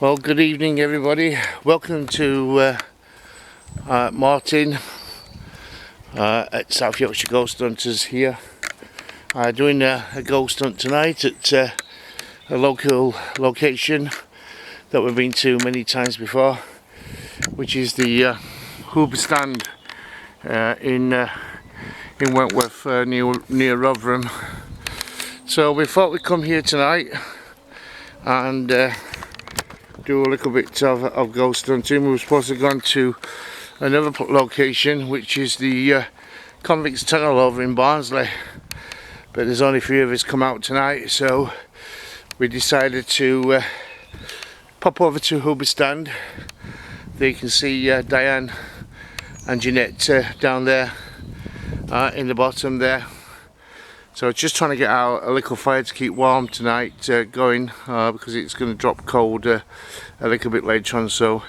Well, good evening everybody. Welcome to Martin at South Yorkshire Ghost Hunters here. Doing a ghost hunt tonight at a local location that we've been to many times before, which is the Hooberstand in Wentworth near Rotherham. So we thought we'd come here tonight and do a little bit of ghost hunting. We were supposed to have gone to another location, which is the Convicts Tunnel over in Barnsley, but there's only 3 of us come out tonight, so we decided to pop over to Hooberstand. There you can see Diane and Jeanette down there in the bottom there. So just trying to get out a little fire to keep warm tonight going, because it's going to drop cold a little bit later on, so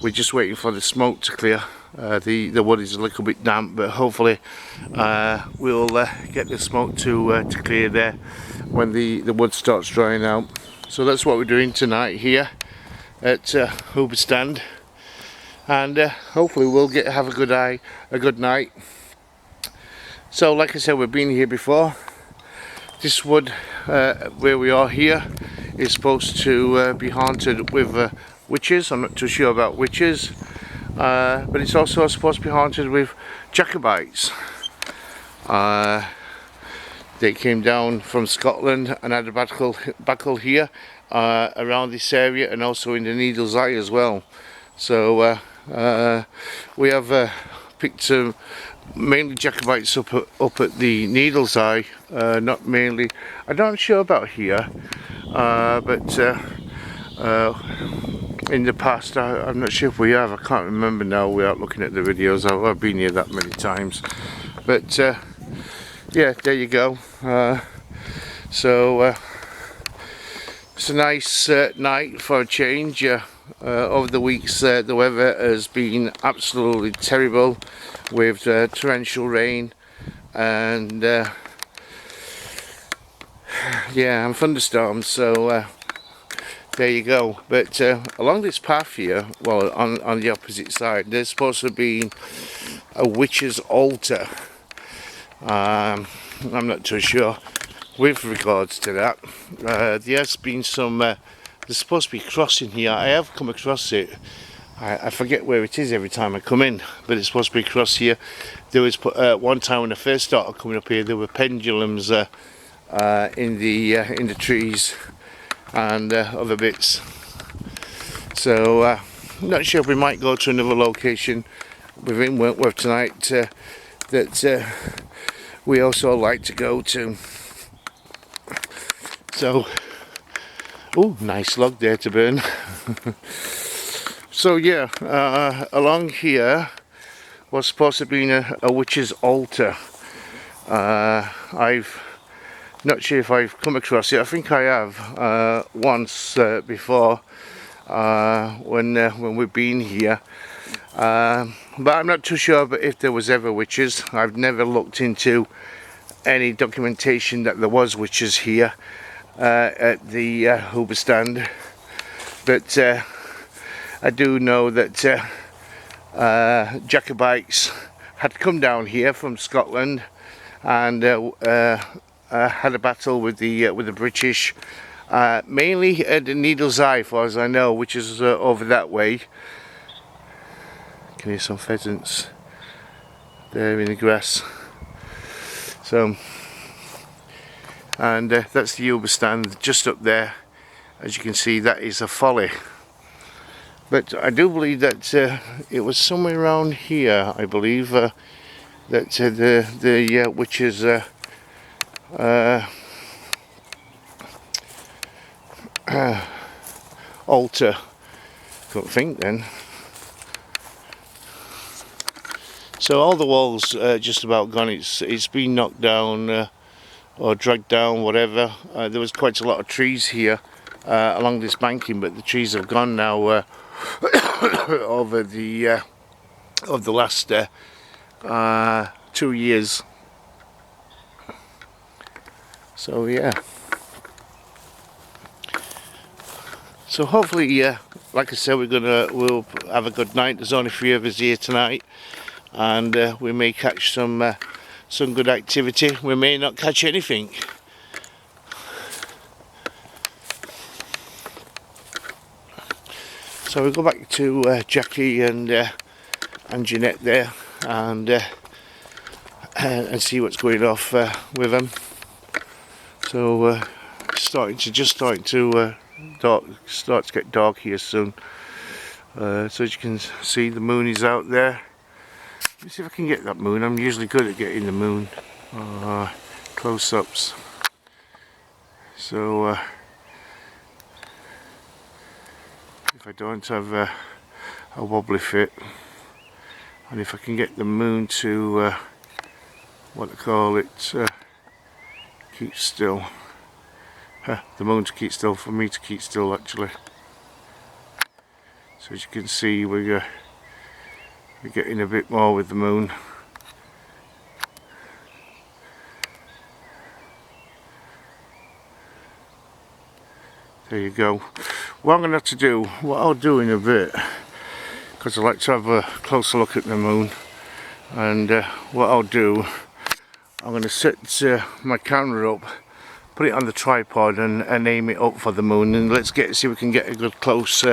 we're just waiting for the smoke to clear. The wood is a little bit damp, but hopefully we'll get the smoke to clear there when the wood starts drying out. So that's what we're doing tonight here at Hooberstand, and hopefully we'll have a good night. So like I said, we've been here before. This wood where we are here is supposed to be haunted with witches. I'm not too sure about witches, but it's also supposed to be haunted with Jacobites. They came down from Scotland and had a battle here around this area, and also in the Needle's Eye as well. So we have picked some mainly Jacobites up at the Needle's Eye, not mainly, I'm not sure about here, but in the past, I'm not sure if we have, I can't remember now without looking at the videos. I've been here that many times, but yeah, there you go. So it's a nice night for a change. Over the weeks the weather has been absolutely terrible with torrential rain and yeah, and thunderstorms, so there you go. But along this path here, well, on the opposite side, there's supposed to be a witch's altar. I'm not too sure with regards to that. There has been some there's supposed to be a crossing here. I have come across it. I forget where it is every time I come in, but it's supposed to be a cross here. There was one time when I first started coming up here, there were pendulums in the trees and other bits. So I'm not sure if we might go to another location within Wentworth tonight that we also like to go to. So, oh, nice log there to burn. So yeah, along here was supposed to be a witch's altar. I've not sure if I've come across it. I think I have once before when we've been here, but I'm not too sure if there was ever witches. I've never looked into any documentation that there was witches here at the Hooberstand, but I do know that Jacobites had come down here from Scotland and had a battle with the British, mainly at the Needle's Eye, far as I know, which is over that way. You can hear some pheasants there in the grass. So, and that's the Hooberstand just up there. As you can see, that is a folly. But I do believe that it was somewhere around here, I believe, that the witches altar. Couldn't think then. So all the walls just about gone. It's been knocked down or dragged down, whatever. There was quite a lot of trees here along this banking, but the trees have gone now. Over the last 2 years. So yeah, So hopefully, like I said, we'll have a good night. There's only 3 of us here tonight, and we may catch some good activity. We may not catch anything. So we'll go back to Jackie and Jeanette there, and see what's going off with them. So starting to start to get dark here soon. So as you can see, the moon is out there. Let me see if I can get that moon. I'm usually good at getting the moon close-ups. So if I don't have a wobbly fit, and if I can get the moon to what they call it, keep still. The moon to keep still, for me to keep still actually. So as you can see, we're getting a bit more with the moon. There you go. What I'm going to have to do, what I'll do in a bit, because I like to have a closer look at the moon, and what I'll do, I'm going to set my camera up, put it on the tripod and aim it up for the moon, and let's see if we can get a good close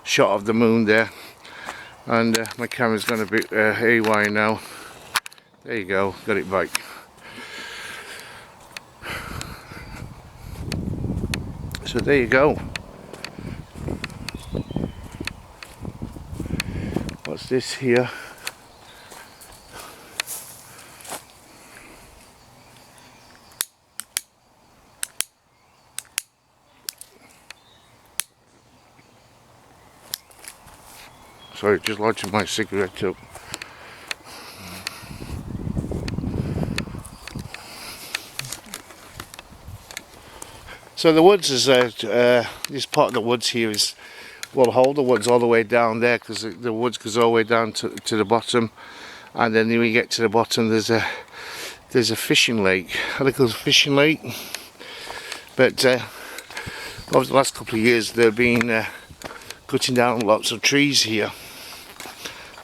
shot of the moon there. And my camera's gone a bit haywire now. There you go, got it back. So there you go. What's this here? Sorry, just lighting my cigarette up. So the woods is this part of the woods here is, will hold the woods all the way down there, because the woods goes all the way down to the bottom, and then when you get to the bottom there's a fishing lake, a little fishing lake. But over the last couple of years they've been cutting down lots of trees here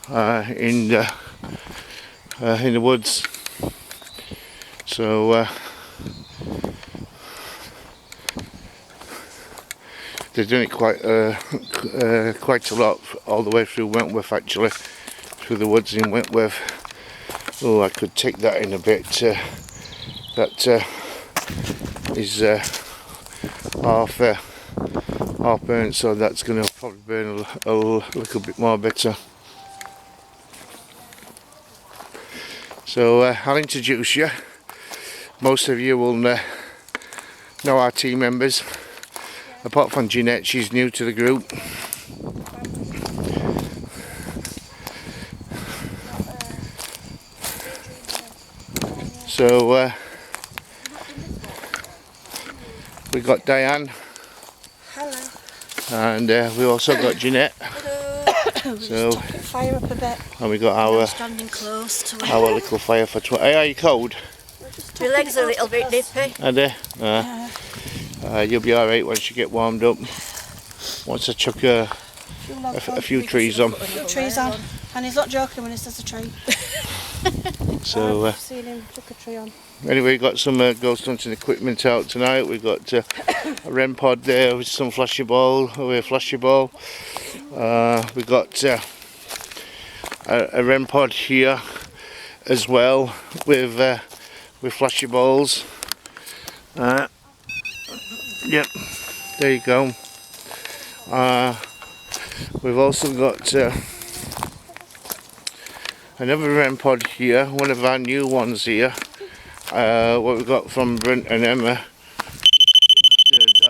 in the woods. So they're doing it quite a lot all the way through Wentworth, actually, through the woods in Wentworth. Oh, I could take that in a bit. That is half burnt, so that's going to probably burn a little bit more better. So I'll introduce you. Most of you will know our team members. Apart from Jeanette, she's new to the group. So we got Diane. Hello. And we also got Jeanette. Hello. So fire up a bit. And we got our standing close to it. Our little fire for 20. Hey, are you cold? My legs are a little bit nippy. Are they? You'll be alright once you get warmed up. Once I chuck a few trees on. Trees on. And he's not joking when he says a tree. So I've seen him chuck a tree on. Anyway, we got some ghost hunting equipment out tonight. We've got a REM pod there with some flashy ball. We got a REM pod here as well with flashy balls. Yep, there you go. We've also got another REM pod here, one of our new ones here. What we got from Brent and Emma.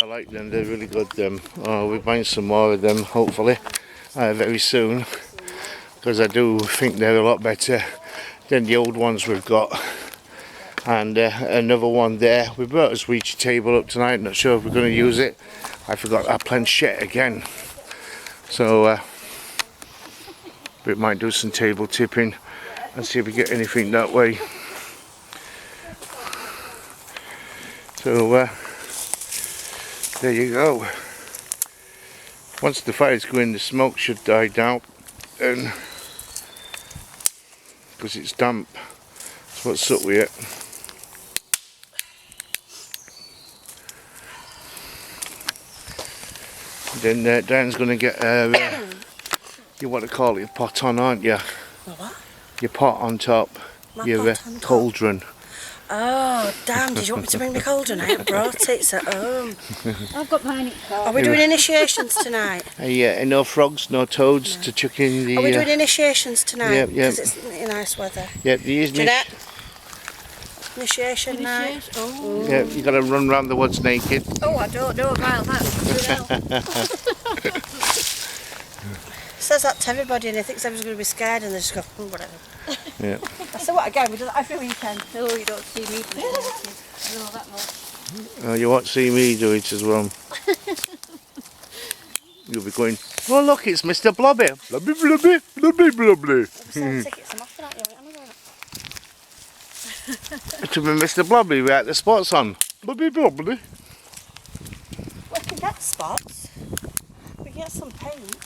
I like them, they're really good. We're buying some more of them hopefully very soon, because I do think they're a lot better than the old ones we've got. And another one there. We brought a Ouija table up tonight, not sure if we're going to use it. I forgot our planchette again. So we might do some table tipping and see if we get anything that way. So there you go. Once the fire's going, the smoke should die down, and because it's damp, that's what's up with it. Then Diane's going to get you want to call it a pot on, aren't you? What? Your pot on top. Your cauldron. Oh, damn, did you want me to bring the cauldron? I haven't brought it, it's at home. I've got mine at home. Are we doing initiations tonight? Yeah, no frogs, no toads to chuck in the... Are we doing initiations tonight? Yeah, yeah. Because it's nice weather. Yeah, there is Jeanette? Initiation night. Oh. yeah, you got to run round the woods naked. Oh, I don't know about that. Says that to everybody and he thinks everyone's going to be scared and they just go, whatever. Yeah. I say what again, we do that every weekend. No, you don't see me doing it. No, that much. You won't see me do it as well. You'll be going, oh look, it's Mr. Blobby. Blobby, blobby, blobby, blobby. Selling tickets, I'm off that, To be Mr. Blobby without the spots on. Blobby, blobby. We can get spots. We can get some paint.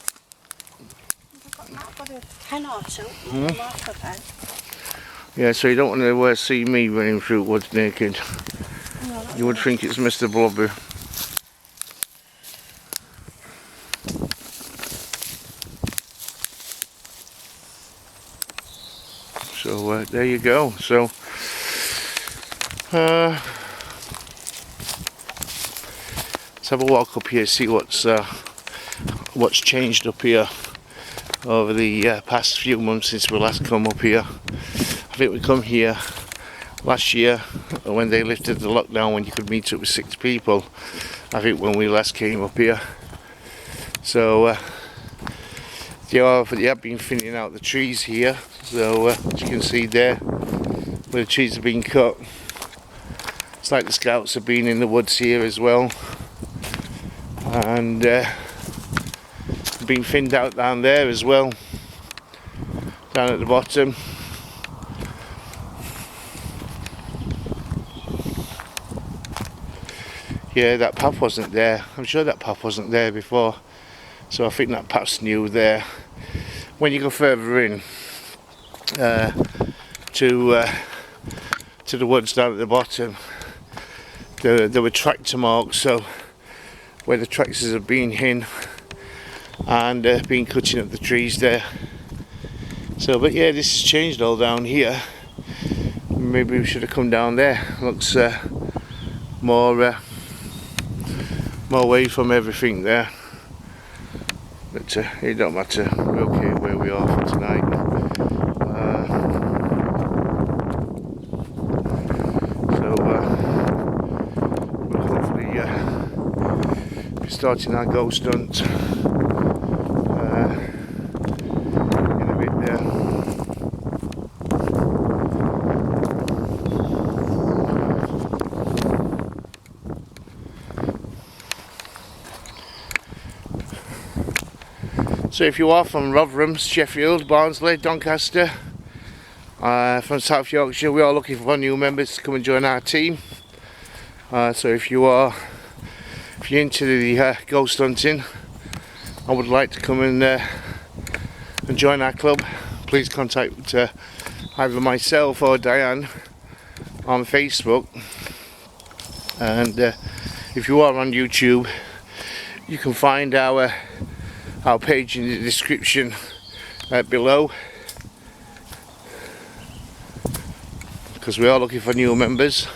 I've got a pen or two. Marker pen. Yeah, so you don't want to see me running through woods naked. No, You would think it's Mr. Blobby. So there you go. So let's have a walk up here, see what's changed up here over the past few months since we last come up here. I think we come here last year when they lifted the lockdown, when you could meet up with 6 people. I think when we last came up here. So they have been thinning out the trees here. So as you can see there, where the trees have been cut, it's like the scouts have been in the woods here as well, and been thinned out down there as well, down at the bottom. Yeah, that path wasn't there. I'm sure that path wasn't there before, so I think that path's new there. When you go further in to the woods down at the bottom, there were tractor marks, so where the tractors have been in and been cutting up the trees there. So, but yeah, this has changed all down here. Maybe we should have come down there. Looks more away from everything there. But it don't matter. We're okay where we are for tonight. We'll hopefully be starting our ghost hunt in a bit there. So if you are from Rotherham, Sheffield, Barnsley, Doncaster, from South Yorkshire, we are looking for new members to come and join our team. So if you're into the ghost hunting, I would like to come and join our club. Please contact either myself or Diane on Facebook. And if you are on YouTube, you can find our page in the description below, because we are looking for new members.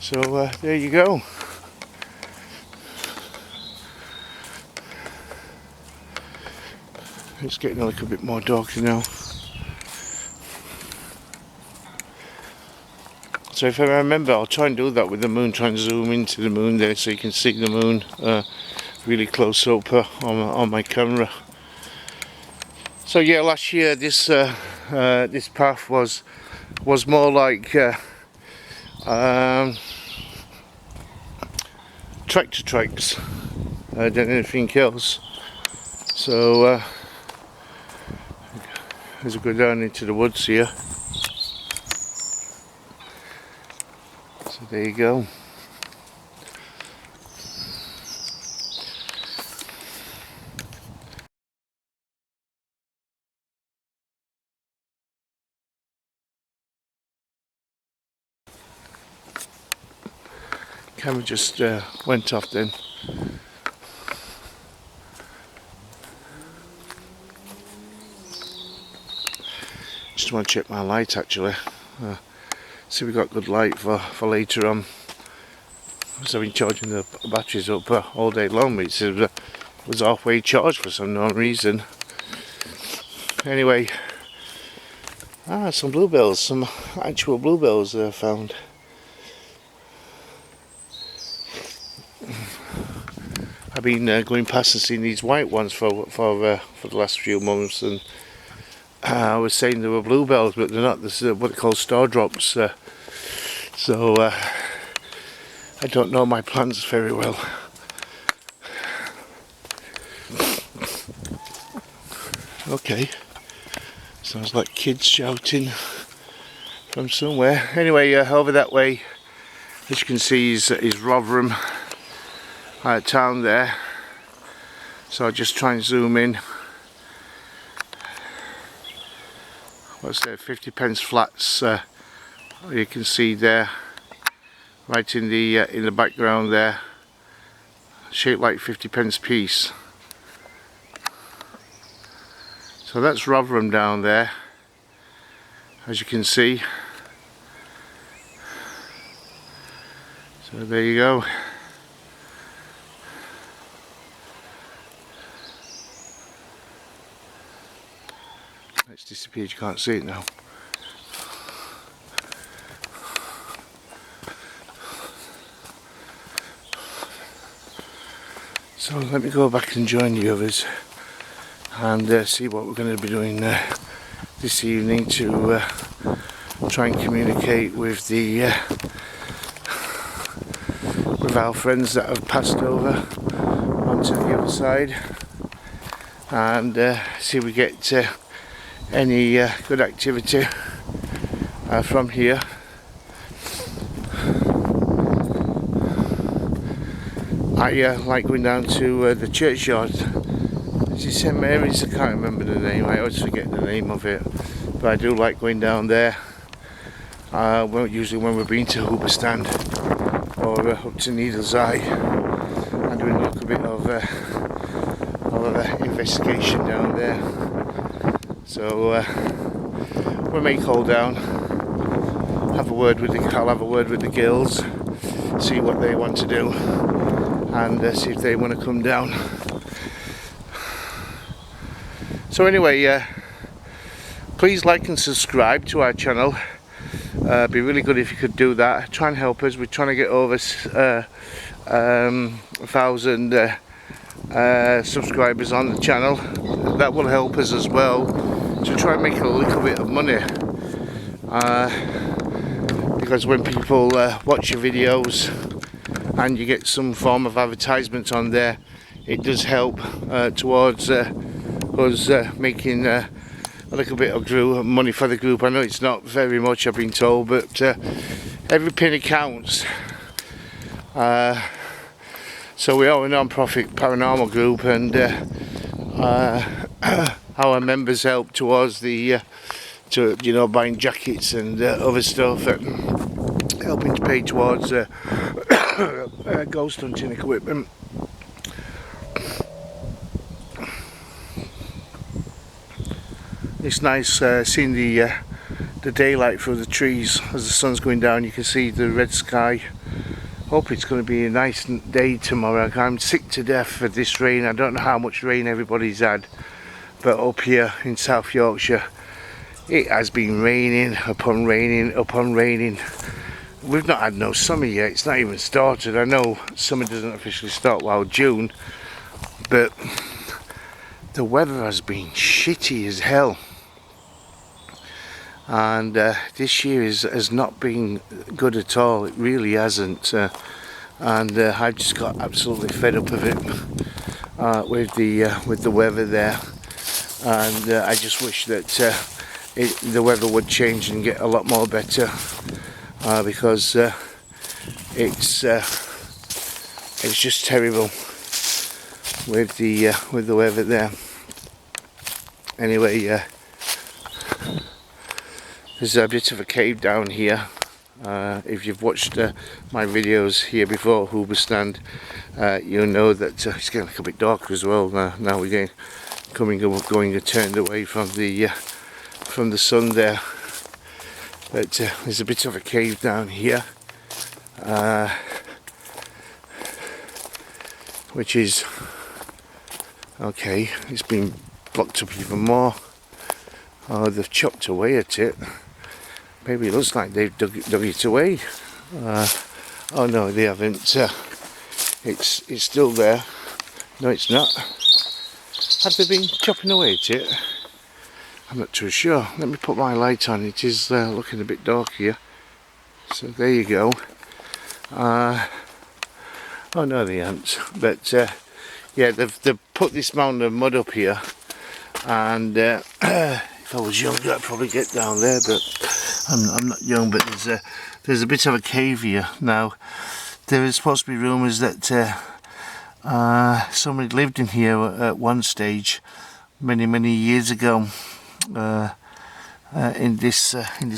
So there you go. It's getting a little bit more darker now. So if I remember, I'll try and do that with the moon, try and zoom into the moon there so you can see the moon really close up on my camera. So yeah, last year this path was more like tractor tracks than anything else. So as we go down into the woods here, There you go. Camera just went off then. Just want to check my light actually. See we got good light for later on. So I've been charging the batteries up all day long. It was halfway charged for some known reason. Anyway, some bluebells, some actual bluebells found. I've been going past and seeing these white ones for the last few months, and I was saying they were bluebells, but they're not. This is what they call star drops. So I don't know my plants very well. Okay, sounds like kids shouting from somewhere. Anyway, over that way, as you can see, is Rotherham town there. So I'll just try and zoom in. What's there? 50p flats. You can see there, right in the background there, shaped like 50p piece. So that's Rotherham down there, as you can see. So there you go. It's disappeared, you can't see it now. So let me go back and join the others and see what we're going to be doing this evening to try and communicate with our friends that have passed over onto the other side, and see if we get any good activity from here. I like going down to the churchyard. Is it St Mary's? I can't remember the name. I always forget the name of it. But I do like going down there. Usually when we've been to Hooberstand or up to Needle's Eye, and doing a little bit of investigation down there. So we'll make all down. I'll have a word with the girls, see what they want to do, and see if they want to come down. So anyway, please like and subscribe to our channel. It'd be really good if you could do that. Try and help us. We're trying to get over 1,000 subscribers on the channel. That will help us as well to try and make a little bit of money. Because when people watch your videos and you get some form of advertisement on there, it does help towards us making a little bit of money for the group. I know it's not very much, I've been told, but every penny counts. So we are a non-profit paranormal group, and our members help towards the buying jackets and other stuff, and helping to pay towards ghost hunting equipment. It's nice seeing the daylight through the trees as the sun's going down. You can see the red sky. Hope it's going to be a nice day tomorrow. I'm sick to death for this rain. I don't know how much rain everybody's had, but up here in South Yorkshire it has been raining upon raining upon raining. We've not had no summer yet. It's not even started. I know summer doesn't officially start while June, but the weather has been shitty as hell. And this year has not been good at all. It really hasn't, and I've just got absolutely fed up of it with the weather there, and I just wish that the weather would change and get a lot more better, because it's just terrible with the weather there. Anyway, there's a bit of a cave down here. If you've watched my videos here before, Hooberstand, you'll know that it's getting a bit darker as well. Now we're going turned away from the sun there. But there's a bit of a cave down here, which is okay. It's been blocked up even more. Oh, they've chopped away at it. Maybe it looks like they've dug it away. Oh no, they haven't. It's still there. No, it's not. Have they been chopping away at it? I'm not too sure. Let me put my light on. It is looking a bit dark here. So there you go. Oh no, they haven't. But yeah, they've put this mound of mud up here. And if I was younger, I'd probably get down there. But I'm not young. But there's a bit of a cave here now. There is supposed to be rumours that somebody lived in here at one stage, many years ago. In this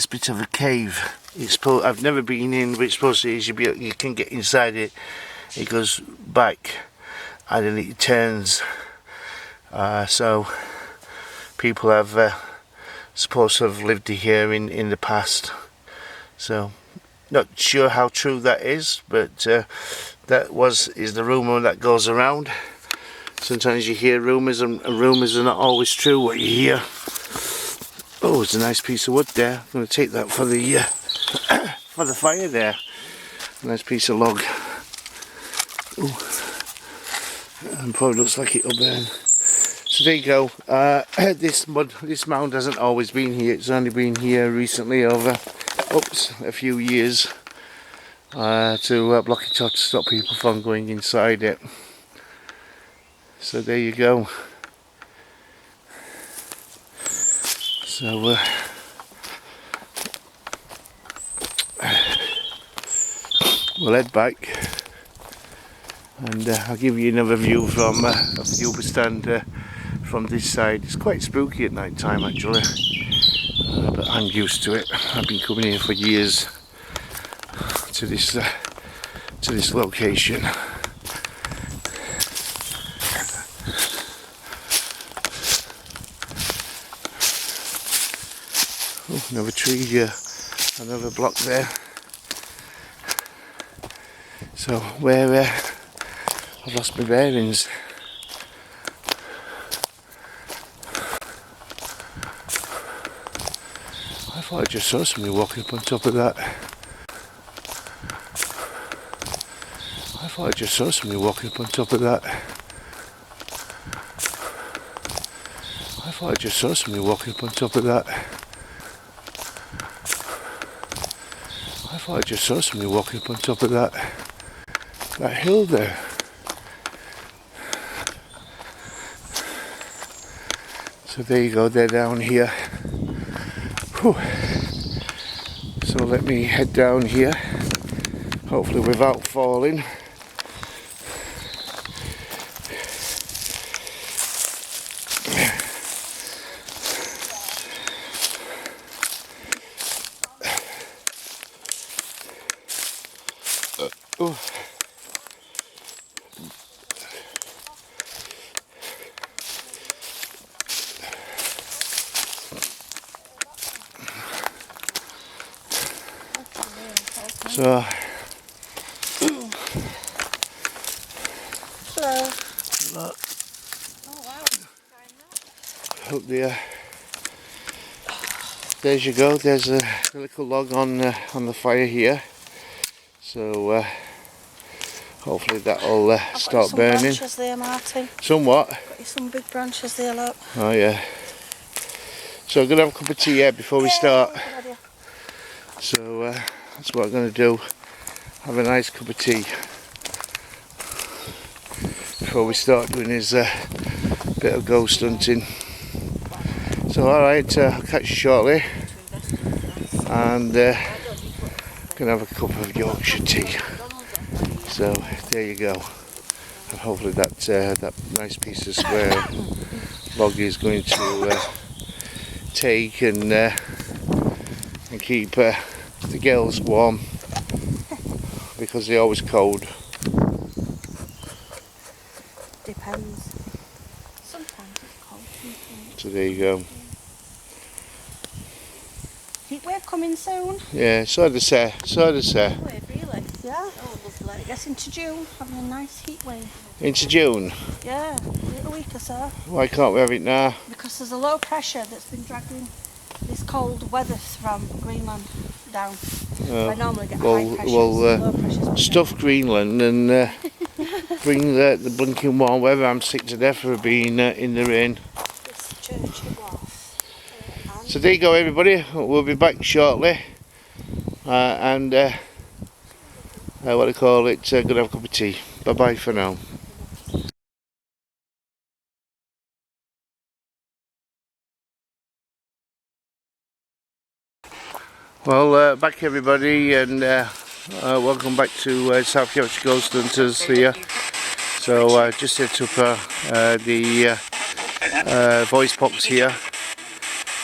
bit of a cave. I've never been in, but it's supposed to you can get inside it. It goes back and then it turns. So people have supposed to have lived here in the past. So not sure how true that is, but that is the rumour that goes around. Sometimes you hear rumours, and rumours are not always true what you hear. Oh, it's a nice piece of wood there. I'm going to take that for the for the fire there. A nice piece of log. Ooh. And probably looks like it'll burn. So there you go. This mound hasn't always been here. It's only been here recently over a few years to block it off to stop people from going inside it. So there you go. So we'll head back, and I'll give you another view from of the Hooberstand from this side. It's quite spooky at night time actually, but I'm used to it. I've been coming here for years to this location. Oh, another tree here, another block there. So where I've lost my bearings. I thought I just saw somebody walking up on top of that. I thought I just saw somebody walking up on top of that. I thought I just saw somebody walking up on top of that. I thought I just saw somebody walking up on top of that hill there. So there you go, they're down here. Whew. So let me head down here, hopefully without falling. Oh. So Hello. Look. Oh wow. Up there. There's you go. There's a little log on the fire here. So hopefully that'll start burning. Some branches there, Martin. Somewhat. Got you some big branches there, look. Oh yeah. So I'm gonna have a cup of tea here before we start. So that's what I'm gonna do. Have a nice cup of tea before we start doing this bit of ghost hunting. So alright, I'll catch you shortly, and gonna have a cup of Yorkshire tea. So there you go. And hopefully that nice piece of square log is going to take and keep the girls warm, because they're always cold. Depends. Sometimes it's cold. So there you go. Heat wave coming soon. Yeah, so to say. Heat wave, really? Yeah. Oh, lovely. I guess into June, having a nice heat wave. Into June. Yeah, a week or so. Why can't we have it now? Because there's a low pressure that's been dragging this cold weather from Greenland down. So I normally get high pressure. Low pressure's stuff Greenland and bring the blinking warm weather. I'm sick to death of being in the rain. This church it was. So there you go, everybody. We'll be back shortly, and what do you call it? Gonna have a cup of tea. Bye bye for now. Well, back everybody, and welcome back to South Yorkshire Ghost Hunters here. So just set up the voice box here,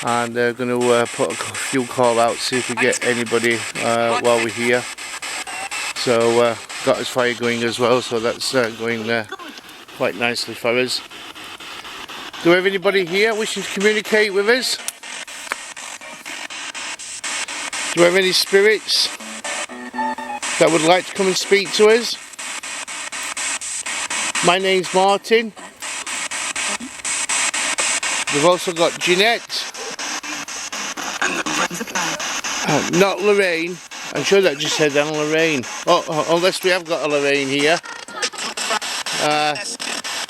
and going to put a few call outs, see if we get anybody while we're here. So got his fire going as well, so that's going quite nicely for us. Do we have anybody here wishing to communicate with us? Do we have any spirits that would like to come and speak to us? My name's Martin. We've also got Jeanette. Not Lorraine. I'm sure that just said Anne Lorraine. Oh, unless we have got a Lorraine here.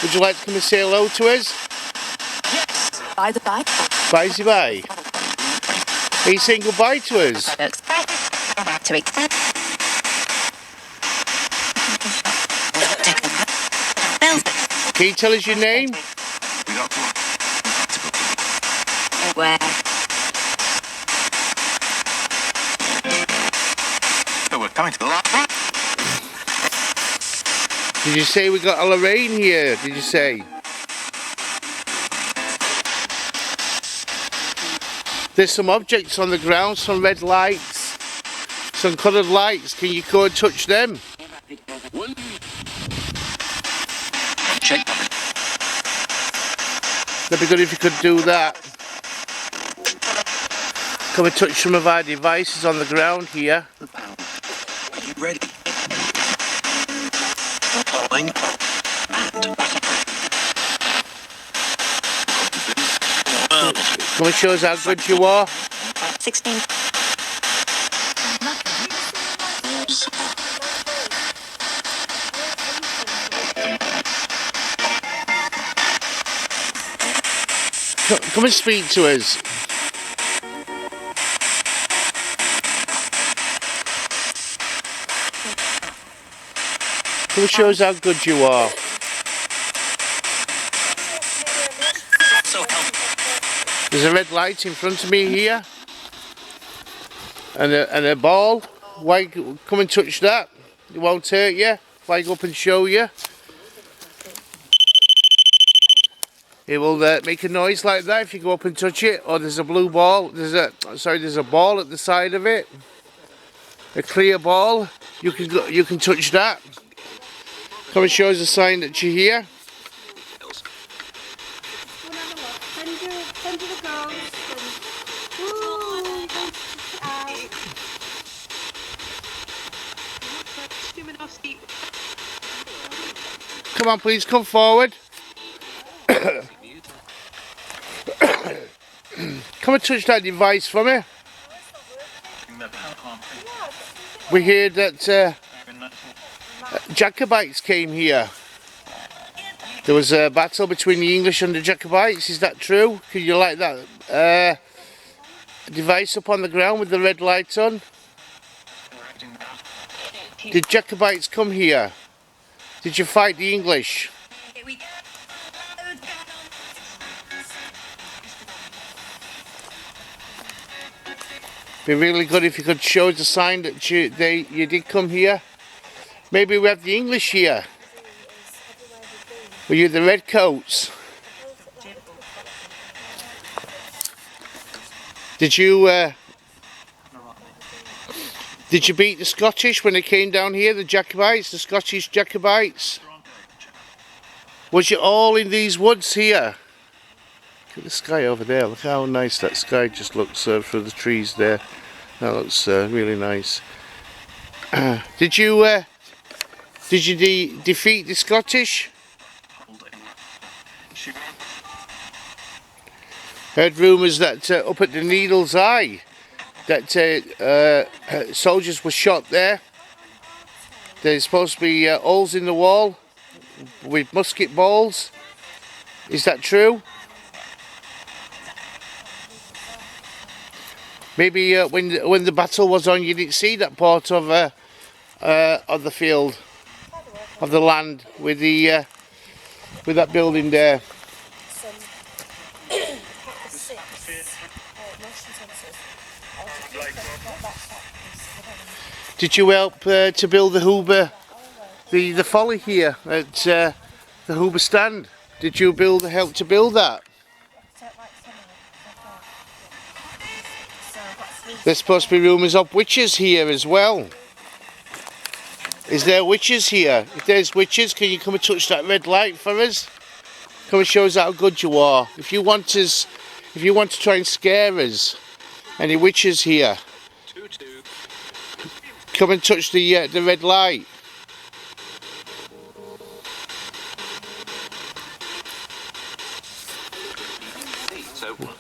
Would you like to come and say hello to us? By the by. Bye. Are you saying goodbye to us? Can you tell us your name? Where? We're coming to the lot. Did you say we got a Lorraine here? Did you say? There's some objects on the ground, some red lights, some coloured lights. Can you go and touch them? Check. That'd be good if you could do that. Come and touch some of our devices on the ground here. Are you ready? Calling. Come and show us how good you are. 16. Come and speak to us. Come and show us how good you are. There's a red light in front of me here, and a ball. Why come and touch that? It won't hurt you. If I go up and show you, it will make a noise like that if you go up and touch it. Or there's a blue ball. There's a ball at the side of it, a clear ball. You can touch that. Come and show us a sign that you're here. Send you the girls. Come on, please come forward. Come and touch that device for me. We heard that Jacobites came here. There was a battle between the English and the Jacobites. Is that true? Can you light that device up on the ground with the red light on? Did Jacobites come here? Did you fight the English? Be really good if you could show us a sign that you did come here. Maybe we have the English here. Were you the redcoats? Did you beat the Scottish when they came down here, the Jacobites, the Scottish Jacobites? Was you all in these woods here? Look at the sky over there. Look how nice that sky just looks through the trees there. That looks really nice. Did you defeat the Scottish? Heard rumours that up at the Needle's Eye, that soldiers were shot there. There's supposed to be holes in the wall with musket balls. Is that true? Maybe when the battle was on, you didn't see that part of the field, of the land with the with that building there. Did you help to build the the folly here at the Hooberstand? Did you help to build that? There's supposed to be rumours of witches here as well. Is there witches here? If there's witches, can you come and touch that red light for us? Come and show us how good you are. If you want to try and scare us, any witches here? Come and touch the red light.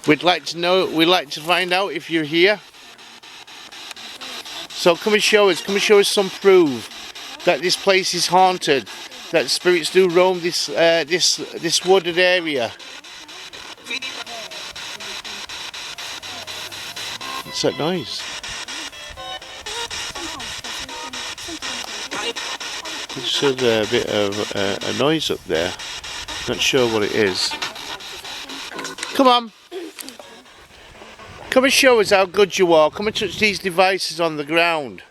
We'd like to find out if you're here. So come and show us some proof that this place is haunted, that spirits do roam this wooded area. What's that noise? Just heard a bit of a noise up there. Not sure what it is. Come on. Come and show us how good you are. Come and touch these devices on the ground.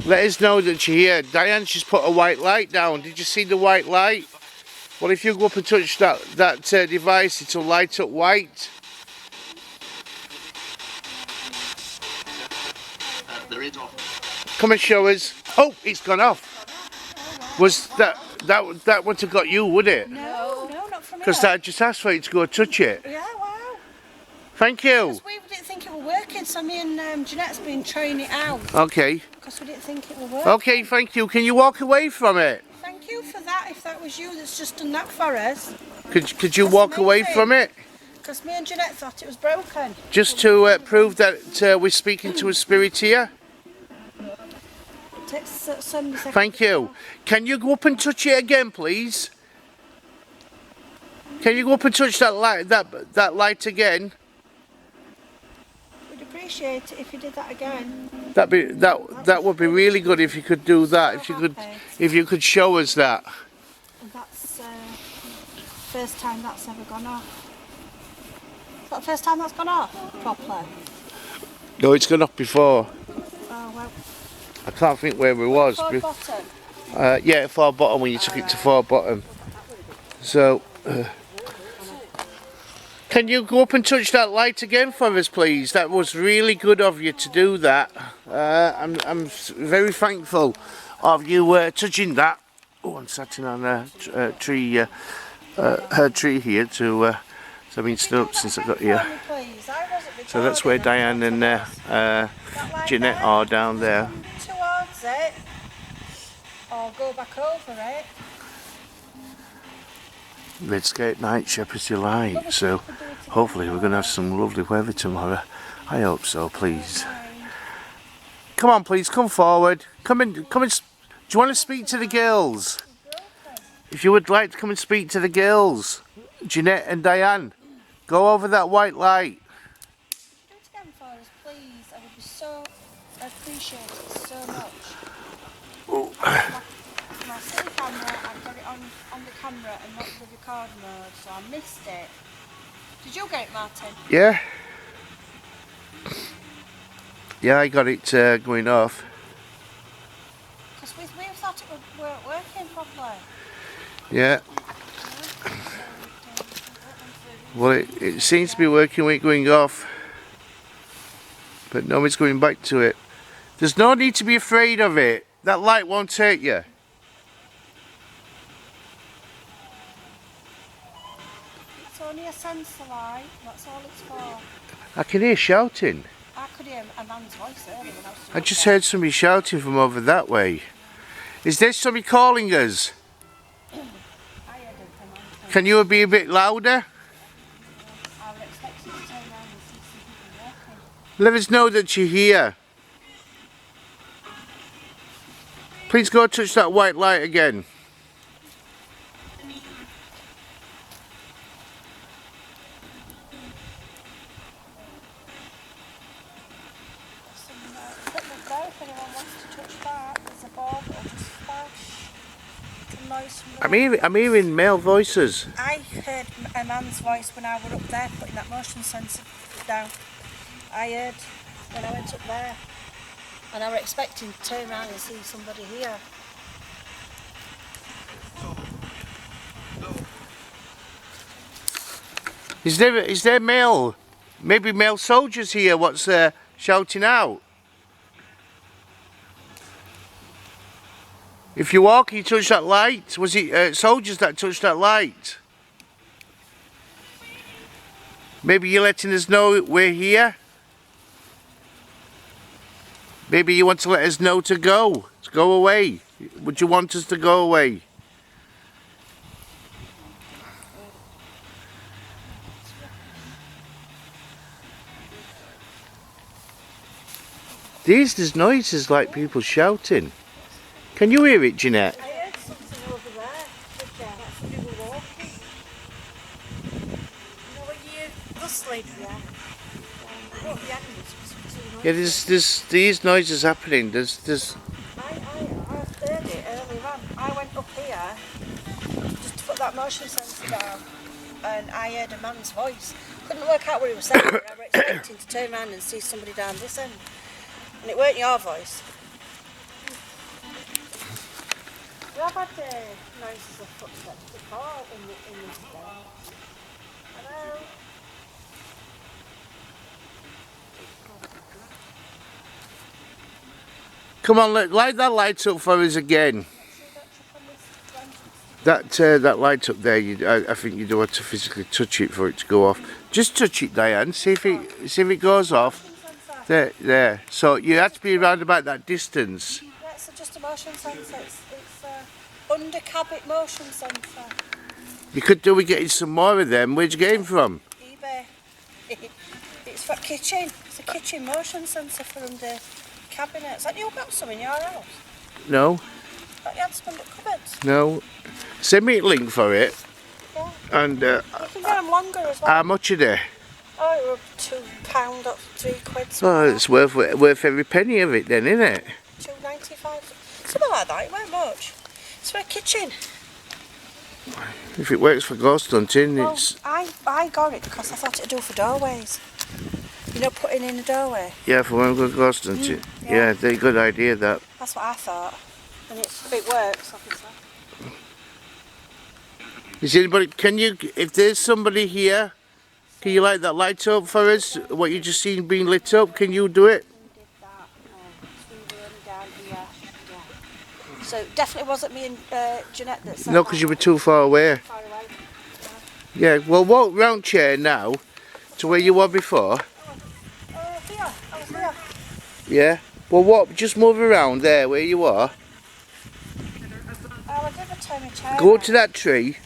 Let us know that you're here. Diane's just put a white light down. Did you see the white light? Well, if you go up and touch that device, it'll light up white. Come and show us. Oh, it's gone off. Was that wouldn't have got you, would it? No, not from me. Because I just asked for you to go touch it. Yeah, wow. Thank you. Because we didn't think it would working, so me and Jeanette's been trying it out. Okay. Because we didn't think it would work. Okay, thank you. Can you walk away from it? Thank you for that, if that was you that's just done that for us. Could you walk away from it? Because me and Jeanette thought it was broken. Just to prove that we're speaking to a spirit here? Thank you. Can you go up and touch it again, please? Can you go up and touch that light again? We'd appreciate it if you did that again. That would be really good if you could do that. If you could show us that. And that's first time that's ever gone off. Is that the first time that's gone off properly? No, it's gone off before. Oh well. I can't think where we was. Far bottom. Yeah, far bottom when you took it to far bottom. So, can you go up and touch that light again for us, please? That was really good of you to do that. I'm very thankful of you touching that. Oh, I'm sitting on a tree, her tree here to. So I've been stood up since I got here. So that's where Diane and Jeanette are down there. Towards it, or go back over it. Redscape night, Shepherd's Delight. So hopefully we're going to have some lovely weather tomorrow. I hope so, please. Come on, please, come forward. Come in. Do you want to speak to the girls? If you would like to come and speak to the girls, Jeanette and Diane, go over that white light. Do it again for us, please. I would be so appreciate it so much. Oh. My silly camera, I've got it on the camera and not the record mode, so I missed it. Did you get it, Martin? Yeah. Yeah, I got it going off. Because with weren't working properly. Yeah. Well, it seems to be working when it's going off, but nobody's going back to it. There's no need to be afraid of it. That light won't hurt you. It's only a sensor light, that's all it's for. I can hear shouting. I could hear a man's voice earlier when I was I just heard somebody shouting from over that way. Is there somebody calling us? I heard a man. Can you be a bit louder? I was expecting to turn around and see some people walking. Let us know that you're here. Please go touch that white light again. There's some equipment there if anyone wants to touch that. There's a board that'll just flash. Some noise from I'm hearing male voices. I heard a man's voice when I was up there putting that motion sensor down. I heard when I went up there. And I was expecting to turn around and see somebody here. Is there male, maybe male soldiers here what's shouting out? If you walk, you touch that light. Was it soldiers that touched that light? Maybe you're letting us know we're here. Maybe you want to let us know to go away. Would you want us to go away? There's noises like people shouting. Can you hear it, Jeanette? I heard something over there. That's people walking. You know when you rustling? Yeah. What the animals was Yeah, there's these noises happening. There's I heard it earlier on. I went up here just to put that motion sensor down and I heard a man's voice. Couldn't work out what he was saying, but I was expecting to turn around and see somebody down this end. And it weren't your voice. We have had noises of footsteps before in this day. Hello? Come on, light that light up for us again. That light up there, I think you do have to physically touch it for it to go off. Just touch it, Diane. See if it goes off. There. So you have to be around about that distance. Yeah, it's just a motion sensor. It's under cabin motion sensor. You could do with getting some more of them. Where'd you get them from? eBay. It's for kitchen. It's a kitchen motion sensor for under cabinets. Have you got some in your house? No, Thought you had some under cupboards. no. Send me a link for it. Yeah. And You can get them longer as well. how much are they? Oh, it were £2 or £3. Oh, it's worth every penny of it then, isn't it? £2.95. Something like that. It weren't much. It's for a kitchen. If it works for ghost hunting, Well, it's I got it because I thought it'd do for doorways. You know, putting in a doorway. yeah for when we go ghost hunting. yeah. Yeah, they're a good idea that. That's what I thought. And it works, obviously. Is anybody? Can you? If there's somebody here, can you light that light up for us? What you just seen being lit up? Can you do it? We did that. We were only down here. Yeah. So it definitely wasn't me and Jeanette that said No, because you were too far away. far away. Yeah. Well, walk round chair now to where you were before. Here. I was here. Yeah. Well, what? Just move around there where you are. I would never turn my chair. Go to that tree.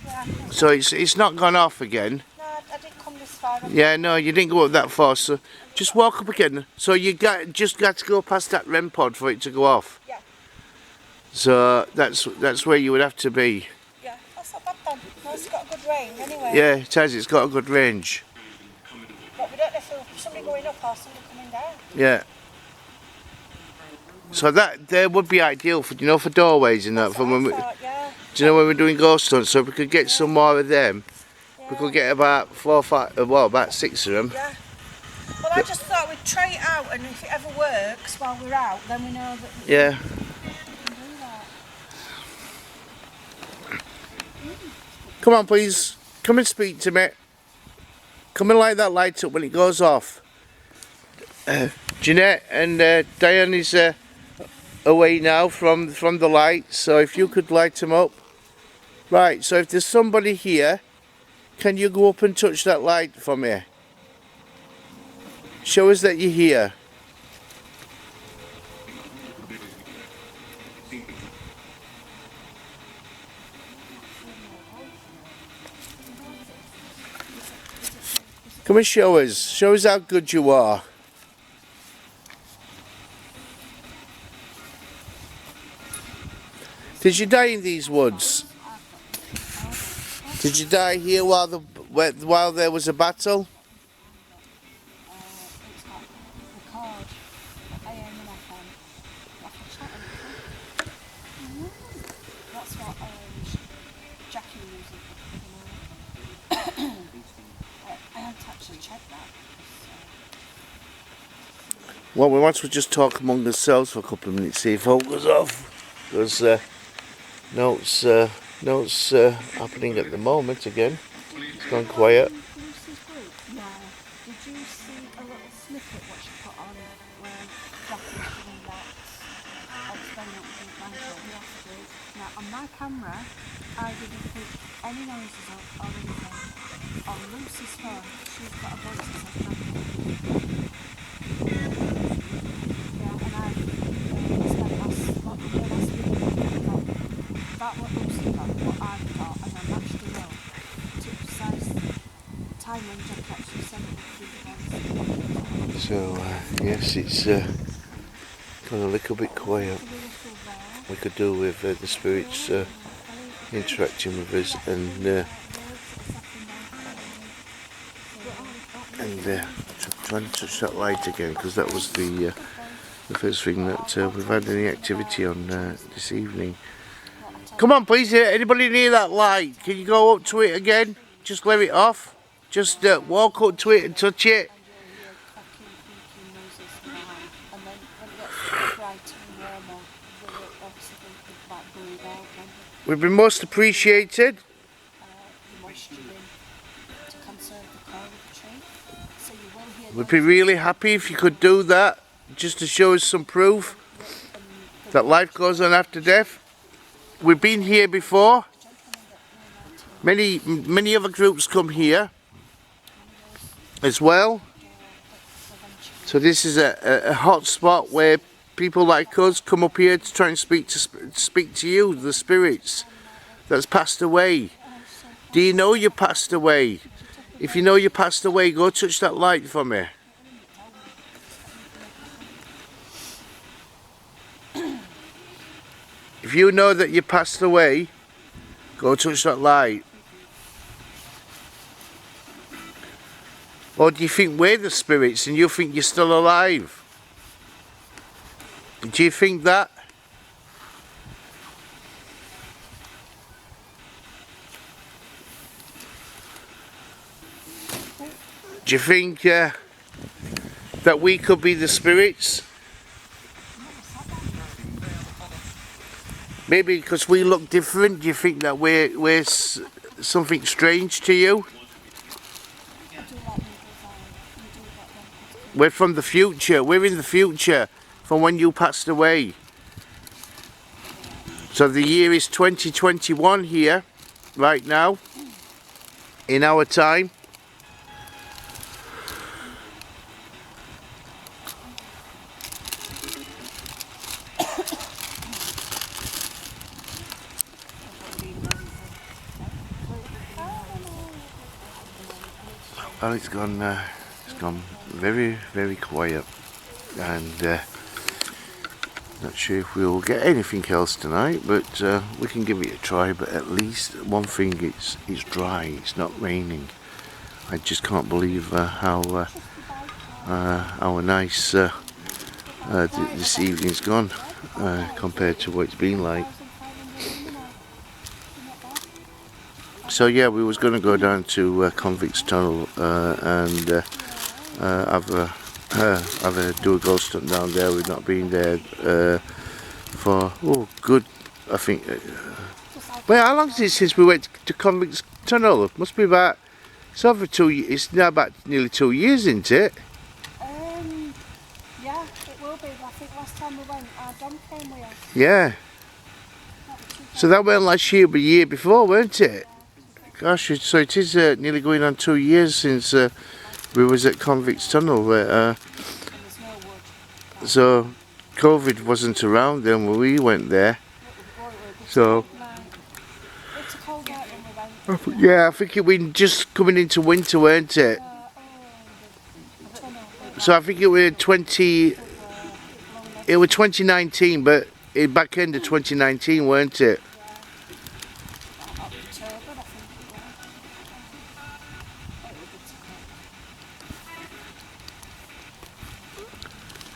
Yeah. So it's not gone off again. No, I didn't come this far. Yeah, no, you didn't go up that far. So just walk up again. So you just got to go past that REM pod for it to go off. Yeah. So that's where you would have to be. Yeah. That's not bad then. No, it's got a good range anyway. Yeah, it has. It's got a good range. But we don't know if there's somebody going up or somebody coming down. Yeah. So that there would be ideal for for doorways and that. That's For what when I we, thought, yeah. do you know when we're doing ghost hunts? So if we could get some more of them. We Yeah. could get about 4 or 5, well, about 6 of them. Yeah. Well, I just thought we'd try it out, and if it ever works while we're out, then we know that we Yeah. can do that. Come on, please. Come and speak to me. Come and light that light up when it goes off. Jeanette and Diane is away now from the light, so if you could light them up. Right, so if there's somebody here, can you go up and touch that light for me? Show us that you're here. Come and show us how good you are. Did you die in these woods? Did you die here while there was a battle? It's got record AM and FM. Like a chat and that's what Jackie was using. I haven't actually checked that. Well, we might as well just talk among ourselves for a couple of minutes, see if all goes off. There's notes happening at the moment again. It's gone quiet. Lucy's group? No. Did you see a little snippet what she put on where Jackie was doing that experiment with Michael? Yes, I did. Now, on my camera, I didn't pick any noises up or anything. On Lucy's phone, she's got a voice that says nothing. Yeah, and I spent last week about what Lucy got, what I've got, and I matched it up to precise time when Jack actually sent it to the So, yes, it's gone a little bit quiet. We could do with the spirits interacting with us and trying to touch that light again, because that was the first thing that we've had any activity on this evening. Come on, please, anybody near that light? Can you go up to it again? Just let it off. Just walk up to it and touch it. We've been most appreciated. We'd be really happy if you could do that, just to show us some proof that life goes on after death. We've been here before. Many other groups come here as well. So this is a hot spot where people like us come up here to try and speak to you, the spirits that's passed away. Do you know you passed away? If you know you passed away, go touch that light for me. If you know that you passed away, go touch that light. Or do you think we're the spirits and you think you're still alive? Do you think that? Do you think that we could be the spirits? Maybe because we look different, do you think that we're something strange to you? We're from the future, we're in the future from when you passed away. So the year is 2021 here, right now, in our time. Well, it's gone very, very quiet, and not sure if we'll get anything else tonight, but we can give it a try. But at least one thing, it's dry, it's not raining. I just can't believe how nice this evening's gone compared to what it's been like. So yeah, we was going to go down to Convicts Tunnel and have do a ghost hunt down there. We've not been there for good. I think. Well, how long is it since we went to Convicts Tunnel? It must be about. It's over 2 years. It's now about nearly 2 years, isn't it? Yeah, it will be. I think last time we went, our dog came with us. Yeah. So that weren't last year, but year before, weren't it? Gosh, so it is nearly going on 2 years since we was at Convicts Tunnel. So COVID wasn't around then when we went there. So It's a cold night when we went. yeah, I think it was just coming into winter, weren't it? So I think it was 2019, but back end of 2019, weren't it?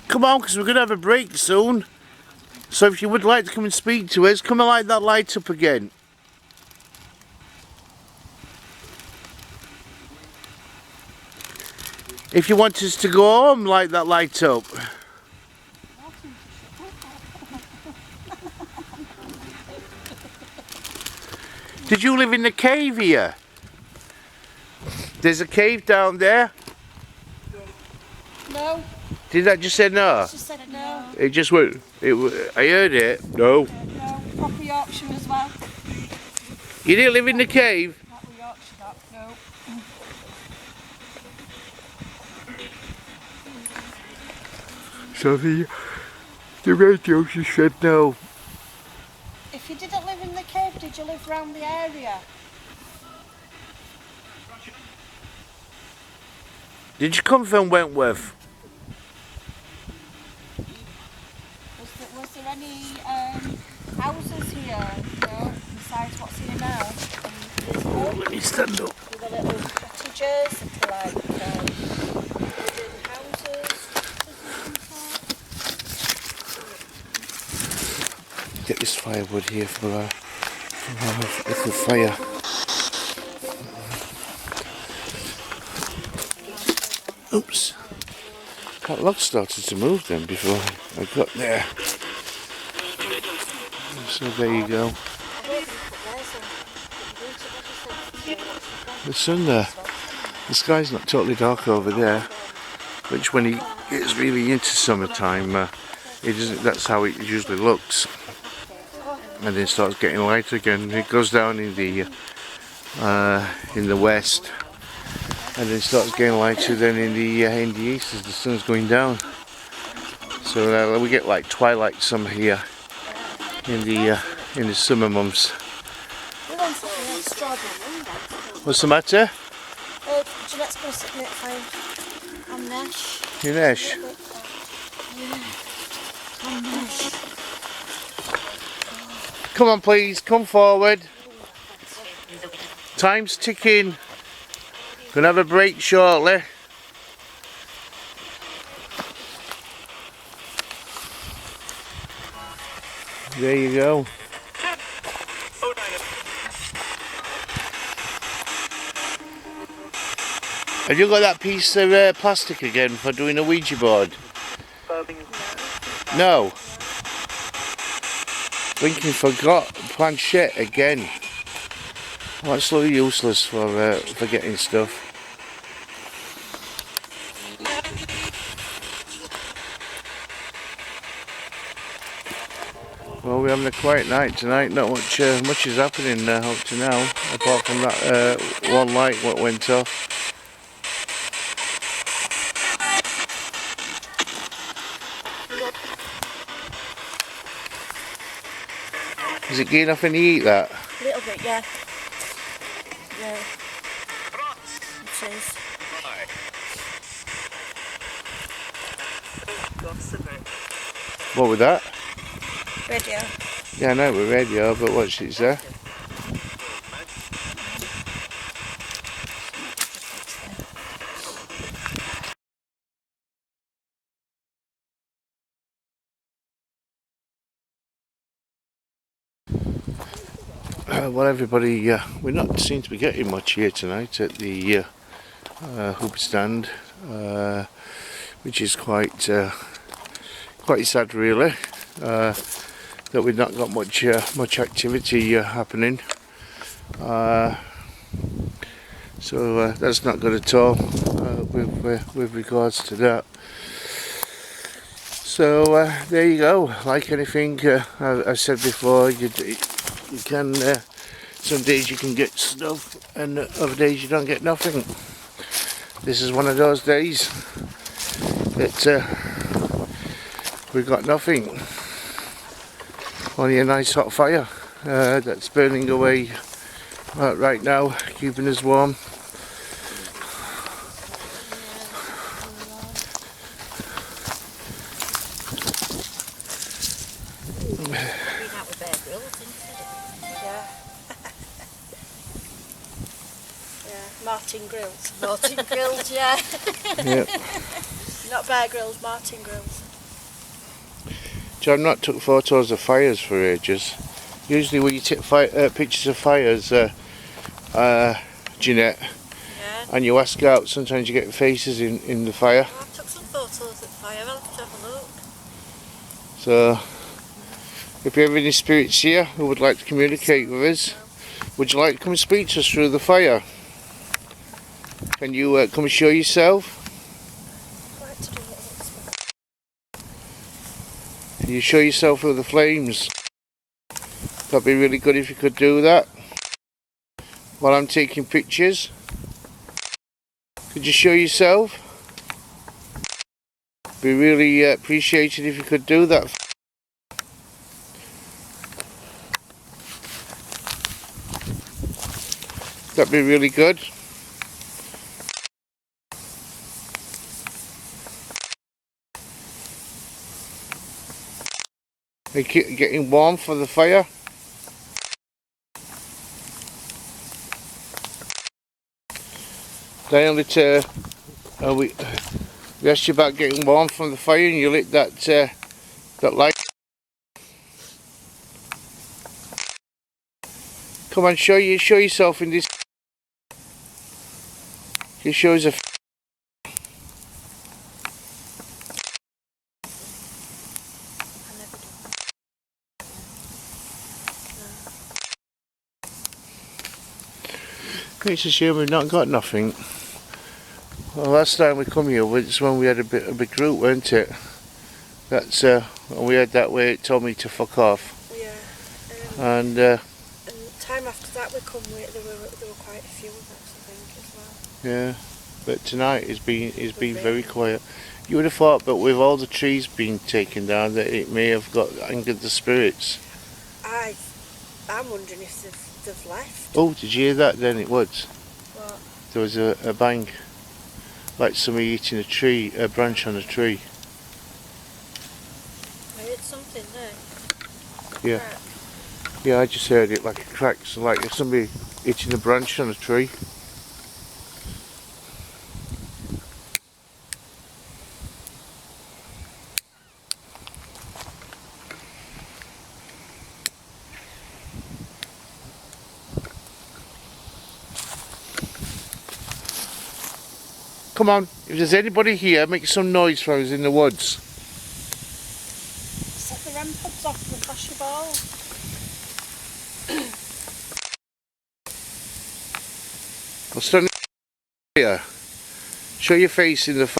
Come on, because we're going to have a break soon. So if you would like to come and speak to us, come and light that light up again. If you want us to go home, light that light up. Did you live in the cave here? There's a cave down there. No, Did that just say no? she said no. It just went. I heard it. No. No, proper Yorkshire as well. You didn't live in the cave? Not with Yorkshire, that, no. So the radio just said no. If you didn't live in the cave, did you live round the area? Did you come from Wentworth? Was there any houses here, besides what's here now? Let me stand up. With the little cottages, like wooden houses. Get this firewood here for our little fire. Oops. That log started to move then before I got there. So there you go. The sun there. The sky's not totally dark over there, which when it gets really into summertime, it doesn't. That's how it usually looks. And then starts getting light again. It goes down in the west, and then starts getting lighter then in the east as the sun's going down. So we get like twilight summer here in the summer months. What's the matter? Jeanette's going to sit in it fine. On Nash. You Nash? On Nash. Come on please, come forward. Time's ticking. Gonna have a break shortly. There you go. Have you got that piece of plastic again for doing a Ouija board? No. Blinking forgot planchette again. Oh, absolutely useless for getting stuff. Well, we're having a quiet night tonight. Not much is happening up to now, apart from that one light what went off. Is it getting off any eat that? A little bit, yeah. Yeah. It is. What was that? Radio. Yeah, I know it was radio, but what's it say? Well, everybody, we not seem to be getting much here tonight at the Hooberstand. which is quite sad really, that we've not got much activity happening. So that's not good at all with regards to that. So there you go. Like anything I've said before, you can some days you can get stuff and other days you don't get nothing. This is one of those days that we've got nothing. Only a nice hot fire that's burning away right now, keeping us warm. Martin Grills. Martin Grills, yeah. Yeah. Not Bear Grylls, Martin Grills. I've not took photos of fires for ages. Usually when you take pictures of fires, Jeanette, and you ask out, sometimes you get faces in the fire. Well, I took some photos of the fire, I'll have to have a look. So, if you have any spirits here who would like to communicate with us, would you like to come and speak to us through the fire? Can you come and show yourself? I'd like to do it. Can you show yourself through the flames? That'd be really good if you could do that. While I'm taking pictures. Could you show yourself? Be really appreciated if you could do that. That'd be really good. Are you getting warm for the fire? Down it, we asked you about getting warm from the fire and you lit that light. Come on, show yourself in this. You show us a. It's a shame we've not got nothing. Well, last time we come here was when we had a big group, weren't it? That's when we had that way it told me to fuck off. Yeah. And time after that we come with, there were quite a few of us, I think, as well. yeah, but tonight it's been very quiet. You would have thought, but with all the trees being taken down, that it may have got angered the spirits. I'm wondering if they've left. Oh, did you hear that then? It was. What? There was a bang, like somebody eating a branch on a tree. I heard something there. Yeah. Right. Yeah, I just heard it like a crack, so like if somebody hitting a branch on a tree. Come on, if there's anybody here, make some noise for us in the woods. Set the REM pods off and flash your ball. I'll stand here. Show your face in the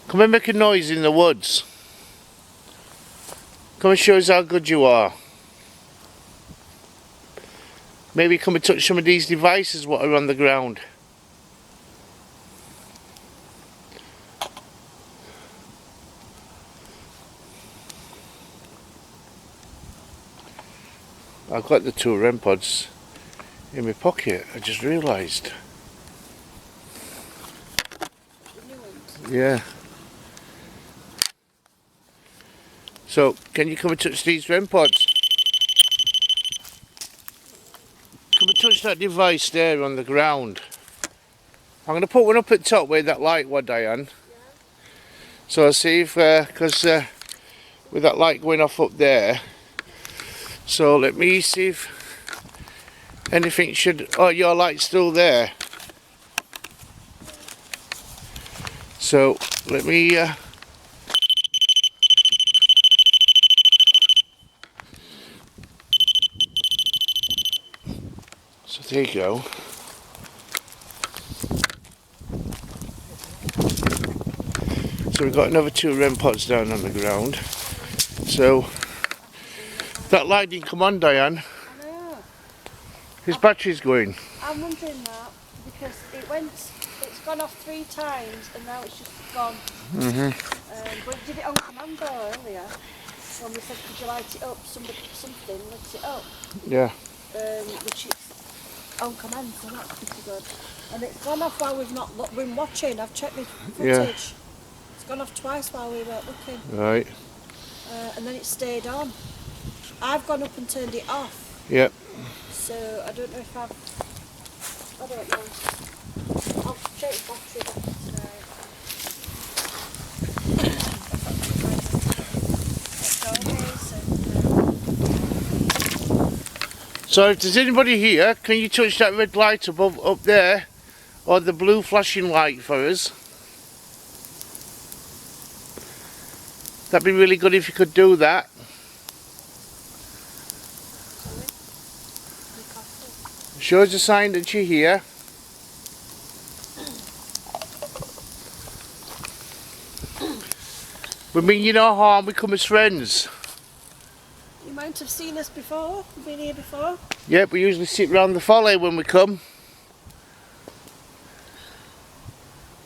Come and make a noise in the woods. Come and show us how good you are. Maybe come and touch some of these devices what are on the ground. I've got the 2 REM pods in my pocket, I just realised. Yeah. So, can you come and touch these REM pods? Come and touch that device there on the ground. I'm going to put one up at top where that light was, Diane. Yeah. So I'll see if, because with that light going off up there, So let me see if anything should... Oh, your light's still there. So let me... So there you go. So we've got another 2 REM pods down on the ground. So that light didn't come on, Diane. I know. His battery's going. I'm wondering that because it's gone off 3 times and now it's just gone. But it did it on command though earlier. When we said, could you light it up? Something lit it up. Yeah. Which is on command, so that's pretty good. And it's gone off while we've not been watching. I've checked the footage. Yeah. It's gone off twice while we weren't looking. Right. And then it stayed on. I've gone up and turned it off. Yep. So I don't know if I don't know. I'll check the battery back tonight. So if there's anybody here, can you touch that red light up there, or the blue flashing light for us? That'd be really good if you could do that. Shows a sign that you're here. We mean you no harm, we come as friends. You might have seen us before, been here before. Yep, we usually sit round the folly when we come.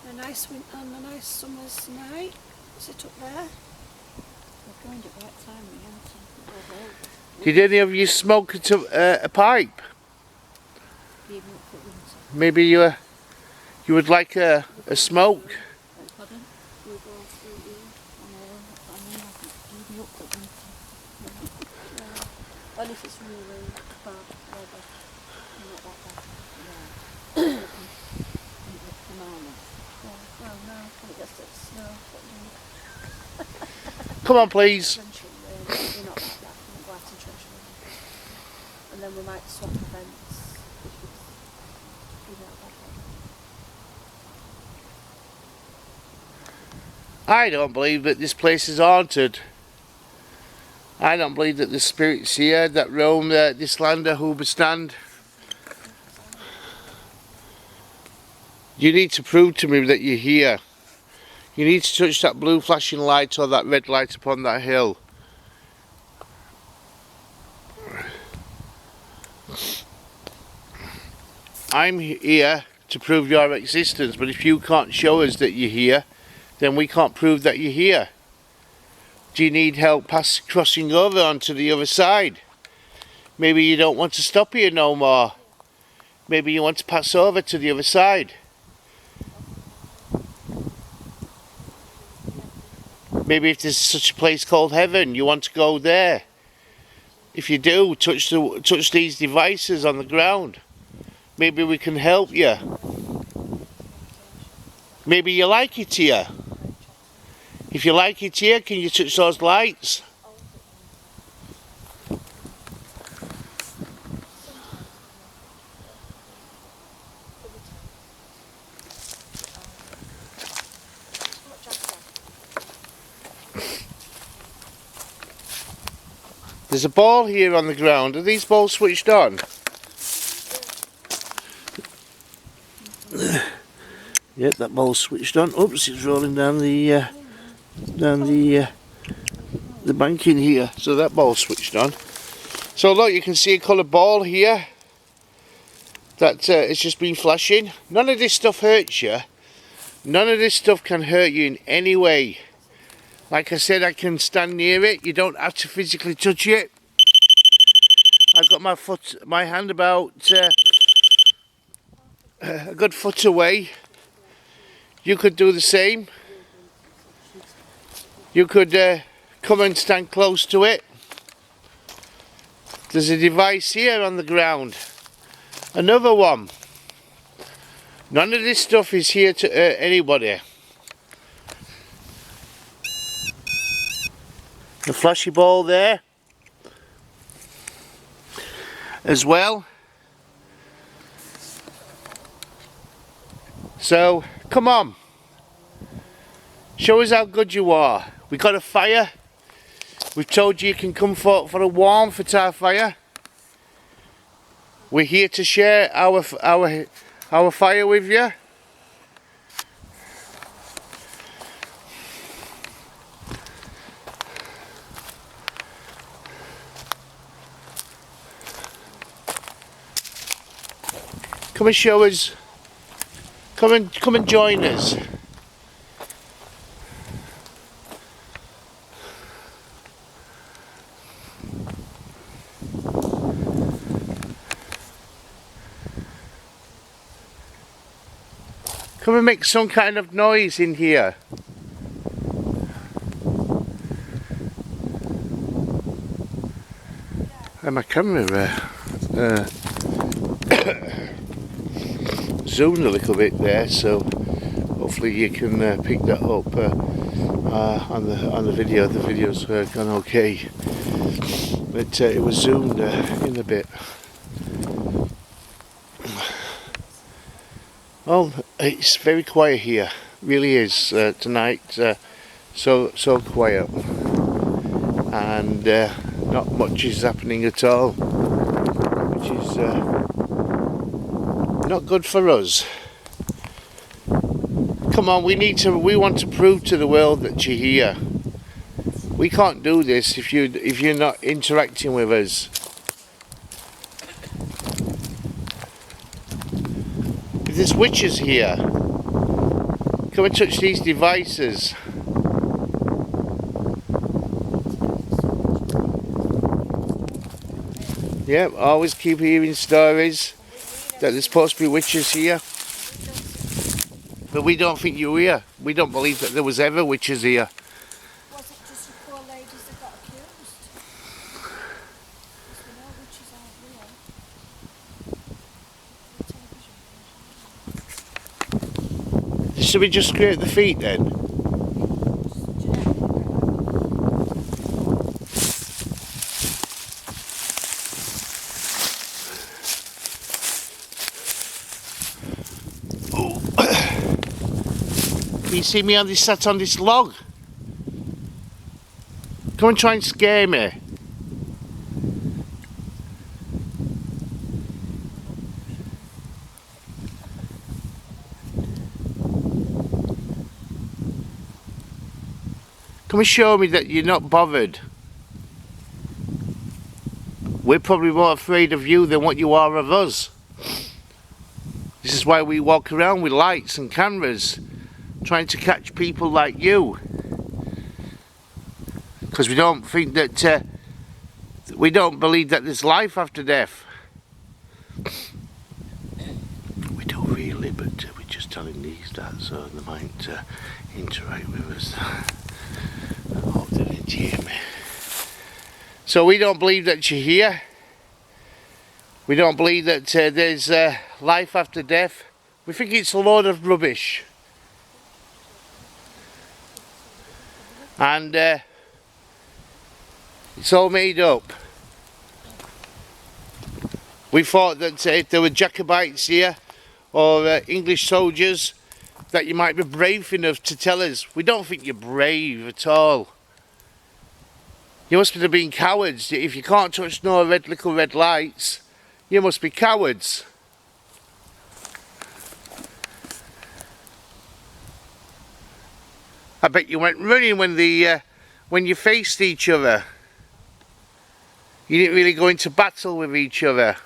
On a nice summer's night, sit up there. We're going at that time, we haven't. Did any of you smoke a pipe? Even up for winter. Maybe you would like a smoke? Pardon? We go through here. I mean, I think even up for winter. And if it's really bad weather. Not that bad. Yeah. The moment. Well, no, when it gets to snow, what do you Come on, please. trenching rain? We're not like that, we're not go out and trench rain. And then we might swap events. If it's that bad. I don't believe that this place is haunted. I don't believe that the spirits here that roam this land of Hooberstand. You need to prove to me that you're here. You need to touch that blue flashing light or that red light upon that hill. I'm here to prove your existence, but if you can't show us that you're here, then we can't prove that you're here. Do you need help crossing over onto the other side? Maybe you don't want to stop here no more. Maybe you want to pass over to the other side. Maybe if there's such a place called heaven, you want to go there. If you do, touch these devices on the ground. Maybe we can help you. Maybe you like it here. If you like it here, can you touch those lights? There's a ball here on the ground. Are these balls switched on? Yep, that ball's switched on. Oops, it's rolling down the bank in here. So that ball's switched on. So look, you can see a coloured ball here. That it's just been flashing. None of this stuff hurts you. None of this stuff can hurt you in any way. Like I said, I can stand near it. You don't have to physically touch it. I've got my hand about a good foot away. You could do the same. You could come and stand close to it. There's a device here on the ground. Another one. None of this stuff is here to hurt anybody. The flashy ball there. as well. So come on, show us how good you are. We got a fire. We've told you you can come for a warmth at our fire. We're here to share our fire with you. Come and show us. Come and join us. Come and make some kind of noise in here. And my camera zoomed a little bit there, so hopefully you can pick that up on the video. The video's gone okay, but it was zoomed in a bit. Well, it's very quiet here, really is tonight. So quiet, and not much is happening at all, which is not good for us. Come on, we want to prove to the world that you're here. We can't do this if you're not interacting with us. There's witches here. Come and touch these devices. Yeah, always keep hearing stories that there's supposed to be witches here. But we don't think you're here. We don't believe that there was ever witches here. Was it just the poor ladies that got accused? Because we know witches aren't real. Should we just scrape the feet then? Oh. Can you see me on this sat on this log? Come and try and scare me. Come and show me that you're not bothered. We're probably more afraid of you than what you are of us. This is why we walk around with lights and cameras, trying to catch people like you. Because we don't think that, we don't believe that there's life after death. We do really, but we're just telling these that so they might interact with us. I hope they didn't hear me. So we don't believe that you're here. We don't believe that there's life after death. We think it's a load of rubbish. And it's all made up. We thought that if there were Jacobites here or English soldiers, that you might be brave enough to tell us. We don't think you're brave at all. You must have been cowards. If you can't touch no little red lights, you must be cowards. I bet you went running when you faced each other. You didn't really go into battle with each other.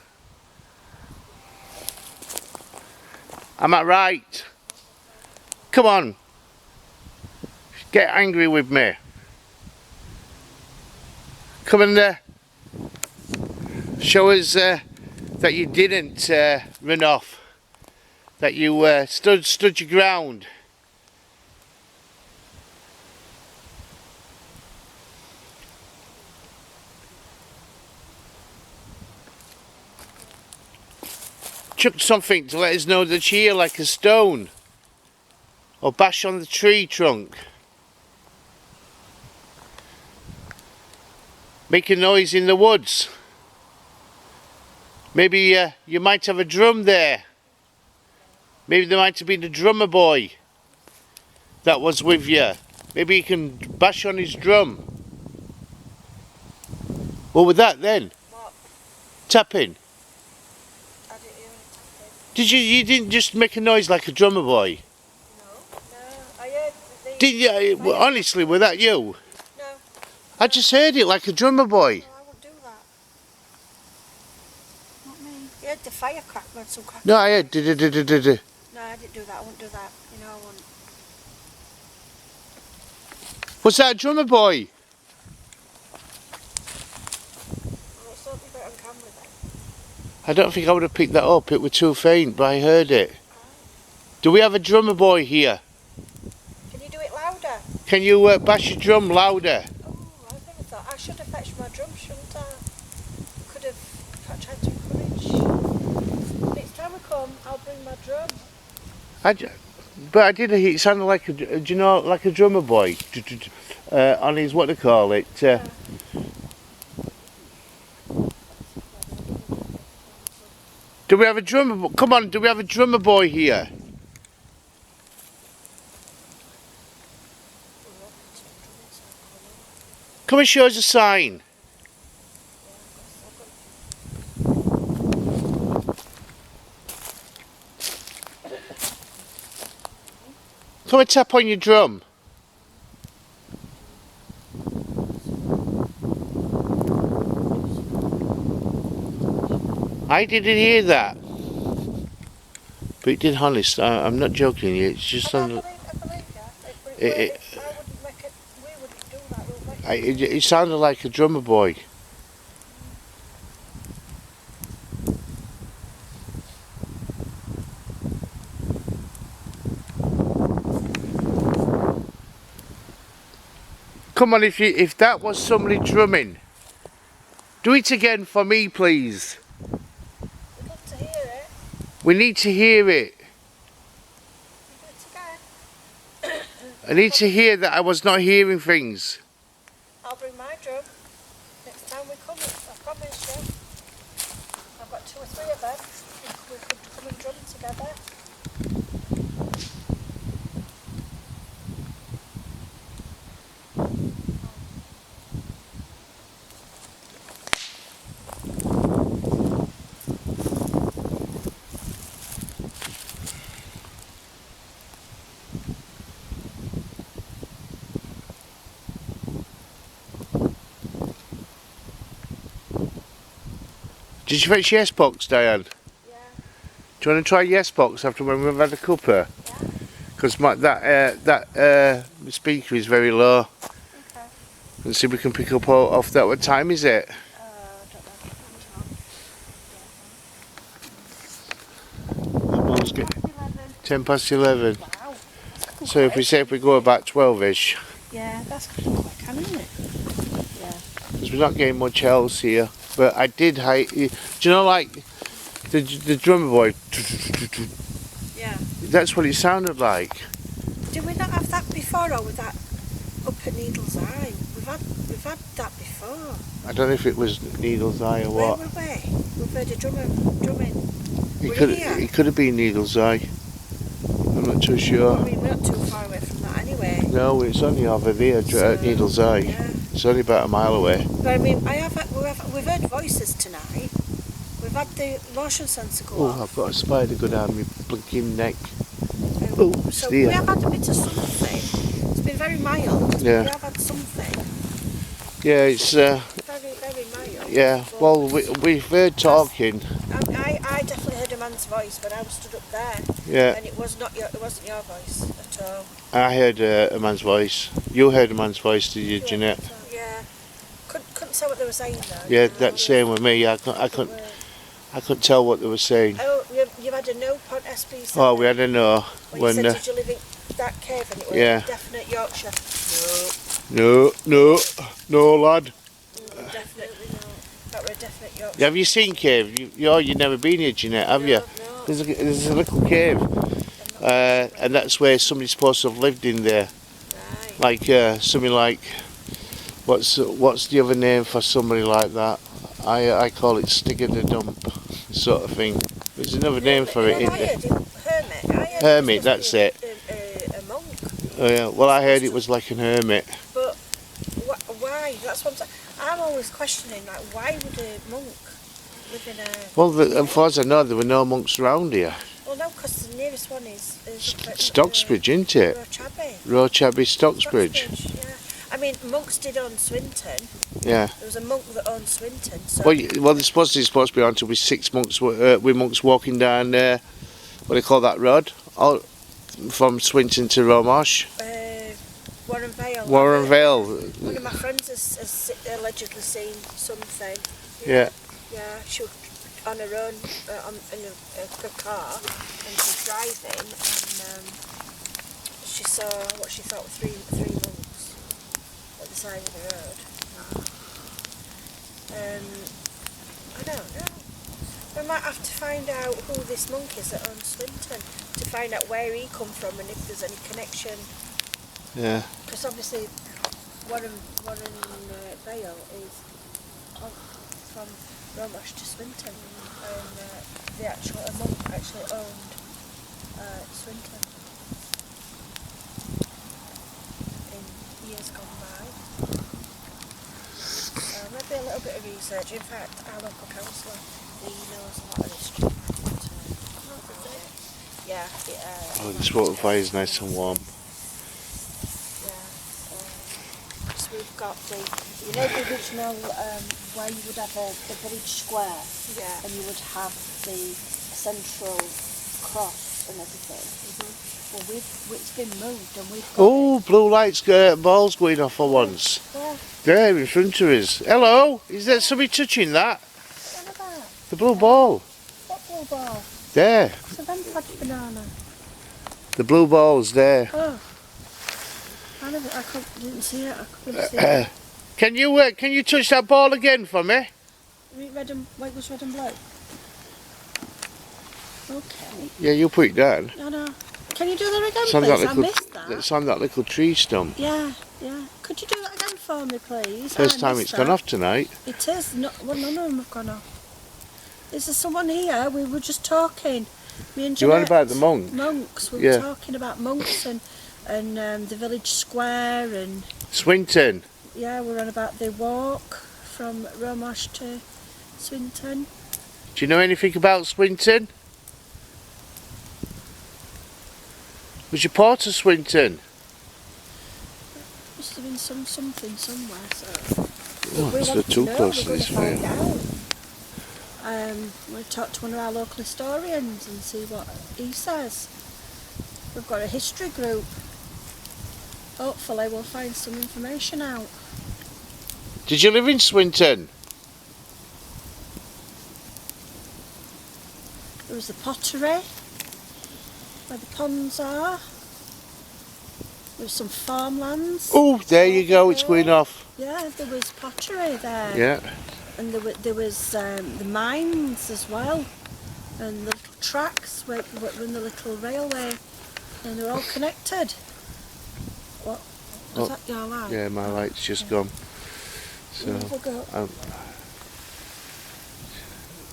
Am I right? Come on. Get angry with me. Come and show us that you didn't run off. That you stood your ground. Chuck something to let us know that you're here, like a stone. Or bash on the tree trunk. Make a noise in the woods. Maybe you might have a drum there. Maybe there might have been a drummer boy that was with you. Maybe you can bash on his drum. What was that then? What? Tapping. I didn't hear any tapping. Did you didn't just make a noise like a drummer boy? No, I heard the... Did you? Well, honestly, was that you? No. I just heard it like a drummer boy. No, I won't do that. Not me. You heard the fire crack, when some crack. No, I heard. Du-du-du-du-du-du. No, I didn't do that. I won't do that. You know, I won't. Was that a drummer boy? Well, it's something about on camera then. I don't think I would have picked that up. It was too faint, but I heard it. Do we have a drummer boy here? Can you do it louder? Can you bash your drum louder? Oh, I never thought. I should have fetched my drum, shouldn't I? Could have tried to encourage. Next time I come, I'll bring my drum. But I did hear it sounded like a, do you know, like a drummer boy on his, what they call it. Do we have a drummer? Come on, do we have a drummer boy here? Come and show us a sign. Come and tap on your drum. I didn't hear that. But it did, honest. I'm not joking. It's just I on. believe you. It- I wouldn't make it. We wouldn't do that. We wouldn't make It sounded like a drummer boy. Come on, if that was somebody drumming, do it again for me, please. We'd love to hear it. We need to hear it. Do it again. I need to hear that I was not hearing things. I'll bring my drum. Next time we come, I promise you. I've got 2 or 3 of them. We could come and drum together. Did you fetch yes box, Diane? Yeah. Do you want to try yes box after when we've had a cuppa? Because that speaker is very low. Okay. And see if we can pick up off that. What time is it? I don't know. Almost get 11. 10 past 11. Wow. So if we say if we go about 12ish, Yeah, that's quite can, isn't it? Yeah. because we're not getting much else here. But I did hate. Do you know, like the drummer boy? Yeah. That's what it sounded like. Did we not have that before, or was that up at Needle's Eye? We've had that before. I don't know if it was Needle's Eye or Where what. were we? We've heard a drumming. It could have been Needle's Eye. I'm not too sure. I mean, we're not too far away from that anyway. No, it's only over there at Needle's Eye. Yeah. It's only about a mile away. But I mean, we've heard voices tonight. We've had the motion sensor go Oh, off. I've got a spider go down my blinking neck. Um, Oh, it's so we there. have had a bit of something. It's been very mild. Yeah. We have had something. Yeah, it's Very, very mild. yeah. But Well, we've heard talking. I definitely heard a man's voice when I was stood up there. Yeah, And it wasn't your voice at all. I heard a man's voice. You heard a man's voice, did you, Jeanette? Yeah. Couldn't say what they were saying though. Yeah, that's same with me. I couldn't tell what they were saying. Oh, you had a no on SB7. Oh, we had a no When when. you said, did you live in that cave? And it was Yeah. definite Yorkshire. No, lad. Definitely not. That were a definite Yorkshire. Have you seen cave? You've never been here, Jeanette, have you? No. There's a little cave, and that's where somebody's supposed to have lived in there. Right. Like something like, what's the other name for somebody like that? I call it Stig in the Dump. sort of thing. There's another name for it, Well, I isn't there? heard it, hermit. I heard Hermit, it was that's it. a monk. Oh yeah, well I heard it was like an hermit. But why? That's what I'm saying. I'm always questioning, like, why would a monk live in a... Well, as far as I know, there were no monks around here. Well, no, because the nearest one is up at, Stocksbridge, isn't it? Rochabbey. Stocksbridge. Yeah. I mean, monks did own Swinton. Yeah. There was a monk that owned Swinton. So Well, they're supposed to be on till we 6 months with monks walking down, what do you call that road? From Swinton to Romosh. Warren Vale. Warren Vale. One of my friends has allegedly seen something. Yeah. Yeah, she was on her own in a car, and she was driving, and she saw what she thought were three monks at the side of the road. I don't know. We might have to find out who this monk is that owns Swinton, to find out where he come from and if there's any connection. Yeah. Because obviously Warren Vale is from Romosh to Swinton, and a monk actually owned Swinton in years gone by. Maybe a little bit of research. In fact, our local councillor, he knows a lot of history. Yeah. Oh, this water fire is nice and warm. So we've got the original where you would have the village square, and you would have the central cross and everything. Well, it's been moved, and we've got... Oh, blue lights, balls going off for once. Where? There, in front of us. Hello, is there somebody touching that? What about? The blue ball. What blue ball? There, It's a vampire banana. the blue ball's there. Oh. I didn't see it. I couldn't see it. Can you touch that ball again for me? White was red and blue. Okay. Yeah, you put it down. No. Can you do that again, It's on please? that I missed that. It's on that little tree stump. Yeah. Could you do that again for me, please? First time it's gone off tonight. It is. None of them have gone off. Is there someone here? We were just talking. Me and You on Jeanette. about the monk? Monks. We were talking about monks and the village square and... Swinton. Yeah, we're on about the walk from Romosh to Swinton. Do you know anything about Swinton? Was you part of Swinton? Must have been something somewhere. So Oh, we it's want to too know, close to we're this going way. to find out. We'll talk to one of our local historians and see what he says. We've got a history group. Hopefully we'll find some information out. Did you live in Swinton? There was the pottery, where the ponds are. There's some farmlands. Oh, there you go, it's going off. Yeah, there was pottery there. Yeah. And there was the mines as well. And the little tracks where in the little railway. And they're all connected. What? Is that your light? Yeah, my light's just gone. So,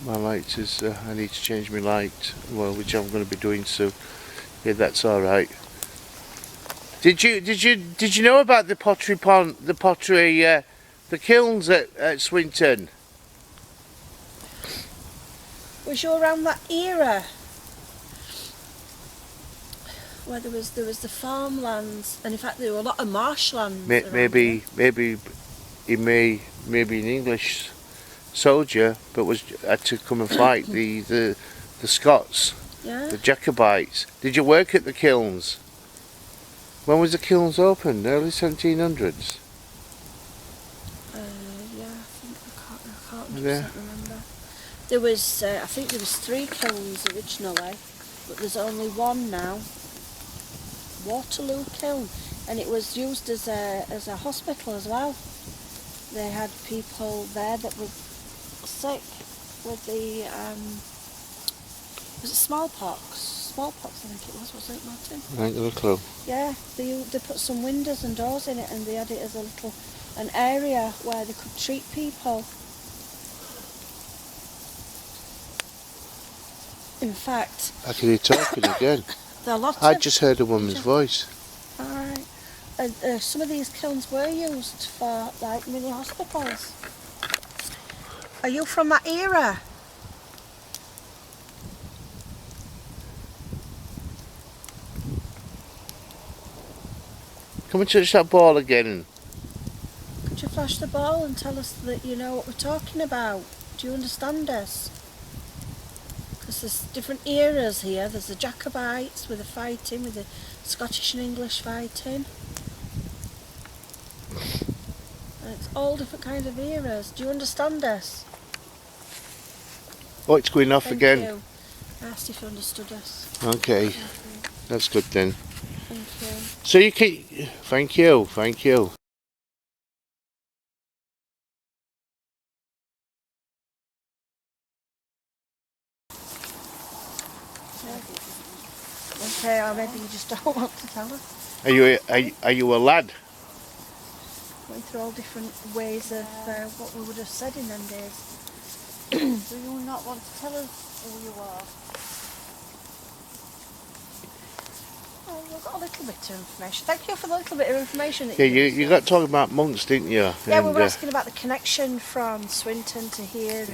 my light is, I need to change my light, well, which I'm going to be doing soon. Yeah, that's alright. Did you know about the pottery pond, the kilns at Swinton? Was you around that era? Where there was the farmlands, and in fact there were a lot of marshlands. Maybe he may be an English soldier, but had to come and fight the Scots, the Jacobites. Did you work at the kilns? When was the kilns opened? Early 1700s. Yeah, I can't 100% remember. There was, I think there was 3 kilns originally, but there's only one now. Waterloo kiln, and it was used as a hospital as well. They had people there that were sick with the was it smallpox? Smallpox, I think it was, wasn't it, Martin? I ain't got a clue. Yeah, they put some windows and doors in it, and they had it as an area where they could treat people. In fact, I can hear talking again. there are lots I of... just heard a woman's voice. Alright. And some of these kilns were used for, like, mini hospitals. Are you from that era? Come and touch that ball again. Could you flash the ball and tell us that you know what we're talking about? Do you understand us? Because there's different eras here. There's the Jacobites with the fighting, with the Scottish and English fighting. And it's all different kind of eras. Do you understand us? Oh, it's going off Thank again. you. I asked if you understood us. Okay, that's good then. Thank you. So you keep... Thank you, thank you. Okay, or maybe you just don't want to tell us. Are you a lad? Went through all different ways of what we would have said in them days. Do you not want to tell us who you are? Oh, we've got a little bit of information. Thank you for the little bit of information that Yeah, you you got talking about monks, didn't you? Yeah, we And, were asking about the connection from Swinton to here,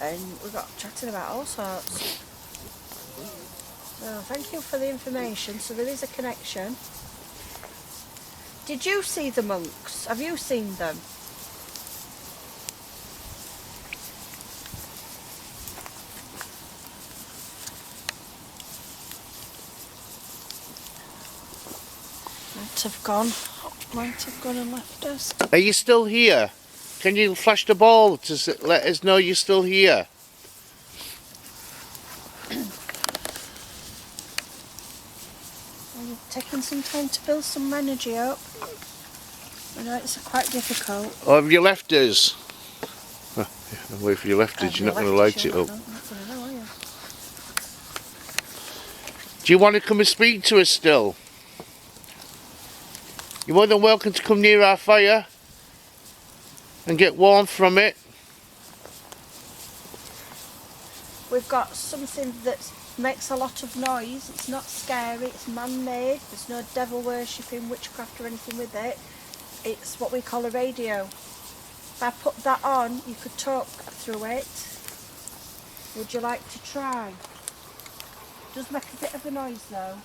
and we got chatting about all sorts. So thank you for the information. So there is a connection. Did you see the monks? Have you seen them? Might have gone and left us. Are you still here? Can you flash the ball to let us know you're still here? Are you taking some time to build some energy up? I know it's quite difficult. Or have you left us? Well, if you left us, you're not going to light it up. Not gonna know, are you? Do you want to come and speak to us still? You're more than welcome to come near our fire and get warm from it. We've got something that makes a lot of noise. It's not scary, it's man-made. There's no devil worshipping, witchcraft or anything with it. It's what we call a radio. If I put that on, you could talk through it. Would you like to try? It does make a bit of a noise though.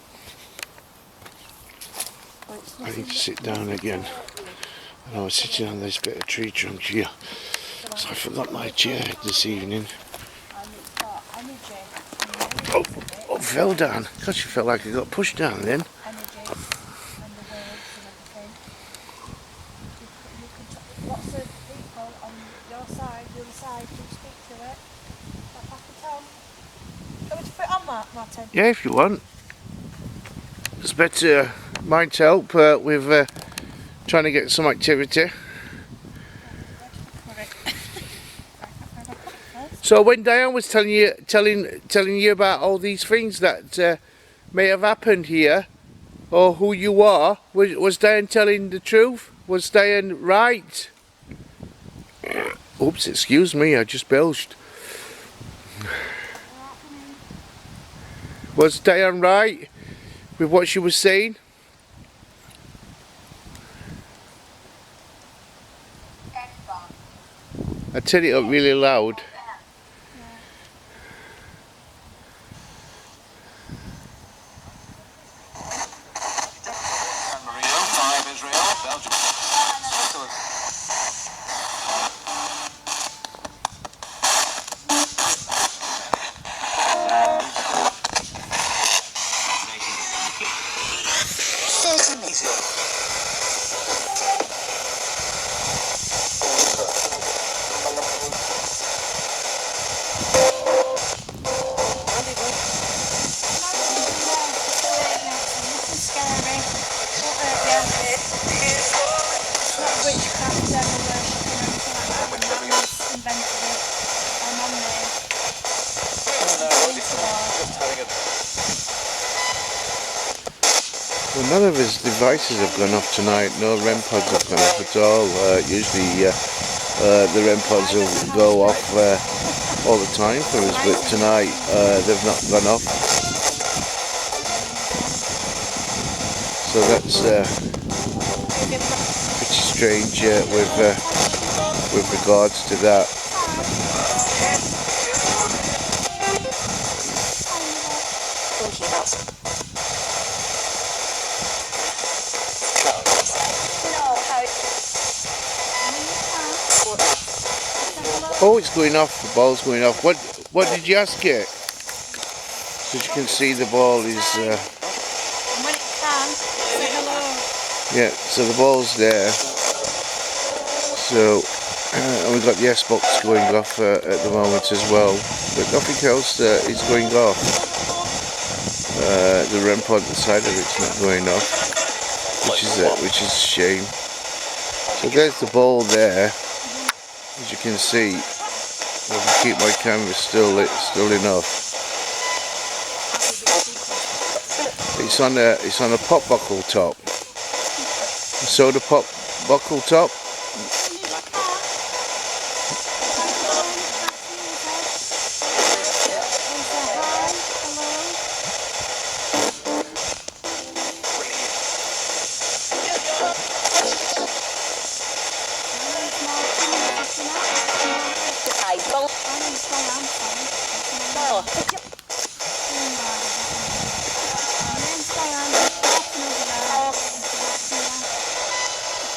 But it's I need to nothing sit down again. I was sitting on this bit of tree trunk here, so I forgot my chair this evening. and it's got energy. Oh, fell down. Gosh, I felt like I got pushed down then. Energy and the waves and everything. You could, lots of people on your side, the other side, can speak to it. Like back at home. Do you want me to put it on, Martin? Yeah, if you want. It's better might help with trying to get some activity. So when Diane was telling you about all these things that may have happened here, or who you are, was Diane telling the truth? Was Diane right? Oops, excuse me, I just belched. Was Diane right with what she was saying? I turn it up really loud. Well, none of his devices have gone off tonight. No REM pods have gone off at all. Usually the REM pods will go off all the time for us, but tonight they've not gone off. So that's pretty strange with regards to that. Oh, it's going off. The ball's going off. What did you ask it? As you can see, the ball is. And when it can, say hello. Yeah, so the ball's there. So, and we've got the S-box going off at the moment as well, but nothing else is going off. The REM pod, the side of it's not going off, which is a shame. So there's the ball there. As you can see, I can keep my camera still enough. It's on a pop buckle top. A soda pop buckle top.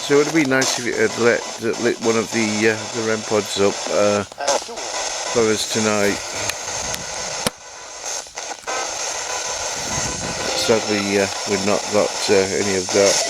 So it would be nice if it had lit one of the REM pods up for us tonight. Sadly, we've not got any of that.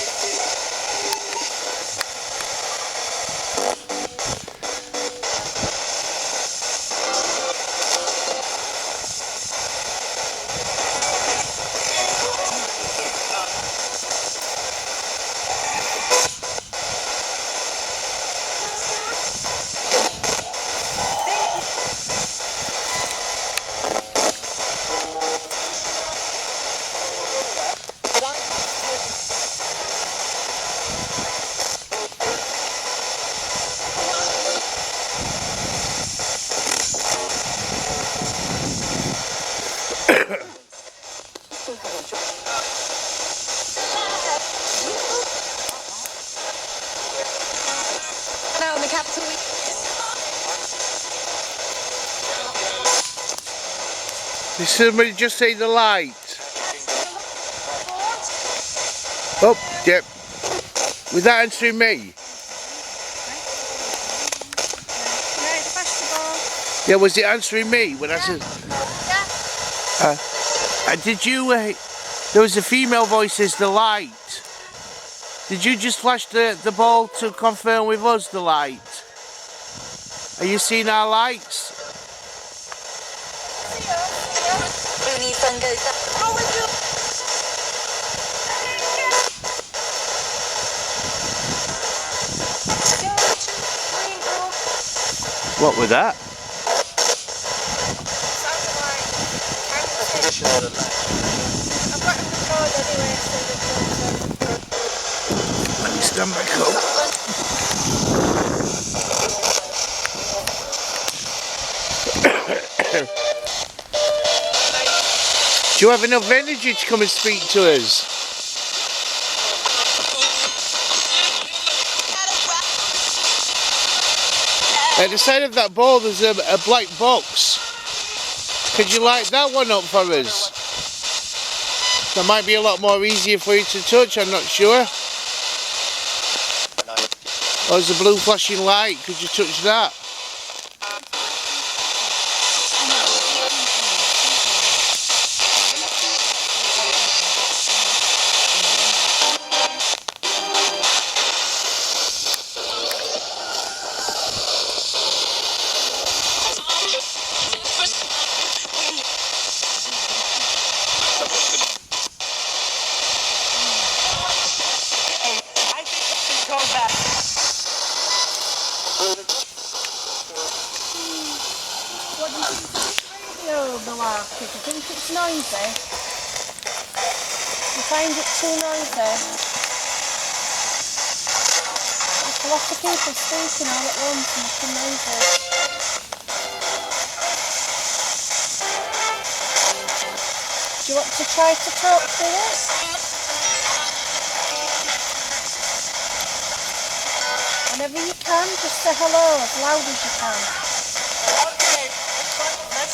Now in the capital. Did somebody just say the light? Oh, yep. Was that answering me? Yeah, was it answering me when I said? Did you? There was a female voice as the light. Did you just flash the ball to confirm with us the light? Are you seeing our lights? What was that? Let me stand back up. Do you have enough energy to come and speak to us? At the side of that ball there's a black box. Could you light that one up for us? That might be a lot more easier for you to touch, I'm not sure. Oh, there's a blue flashing light, could you touch that? What do you think of this radio, Malarkey? Do you think it's noisy? You find it too noisy? There's a lot of people speaking all at once and making noises. you want to try to talk to us? Whenever you can, just say hello as loud as you can. Okay, let's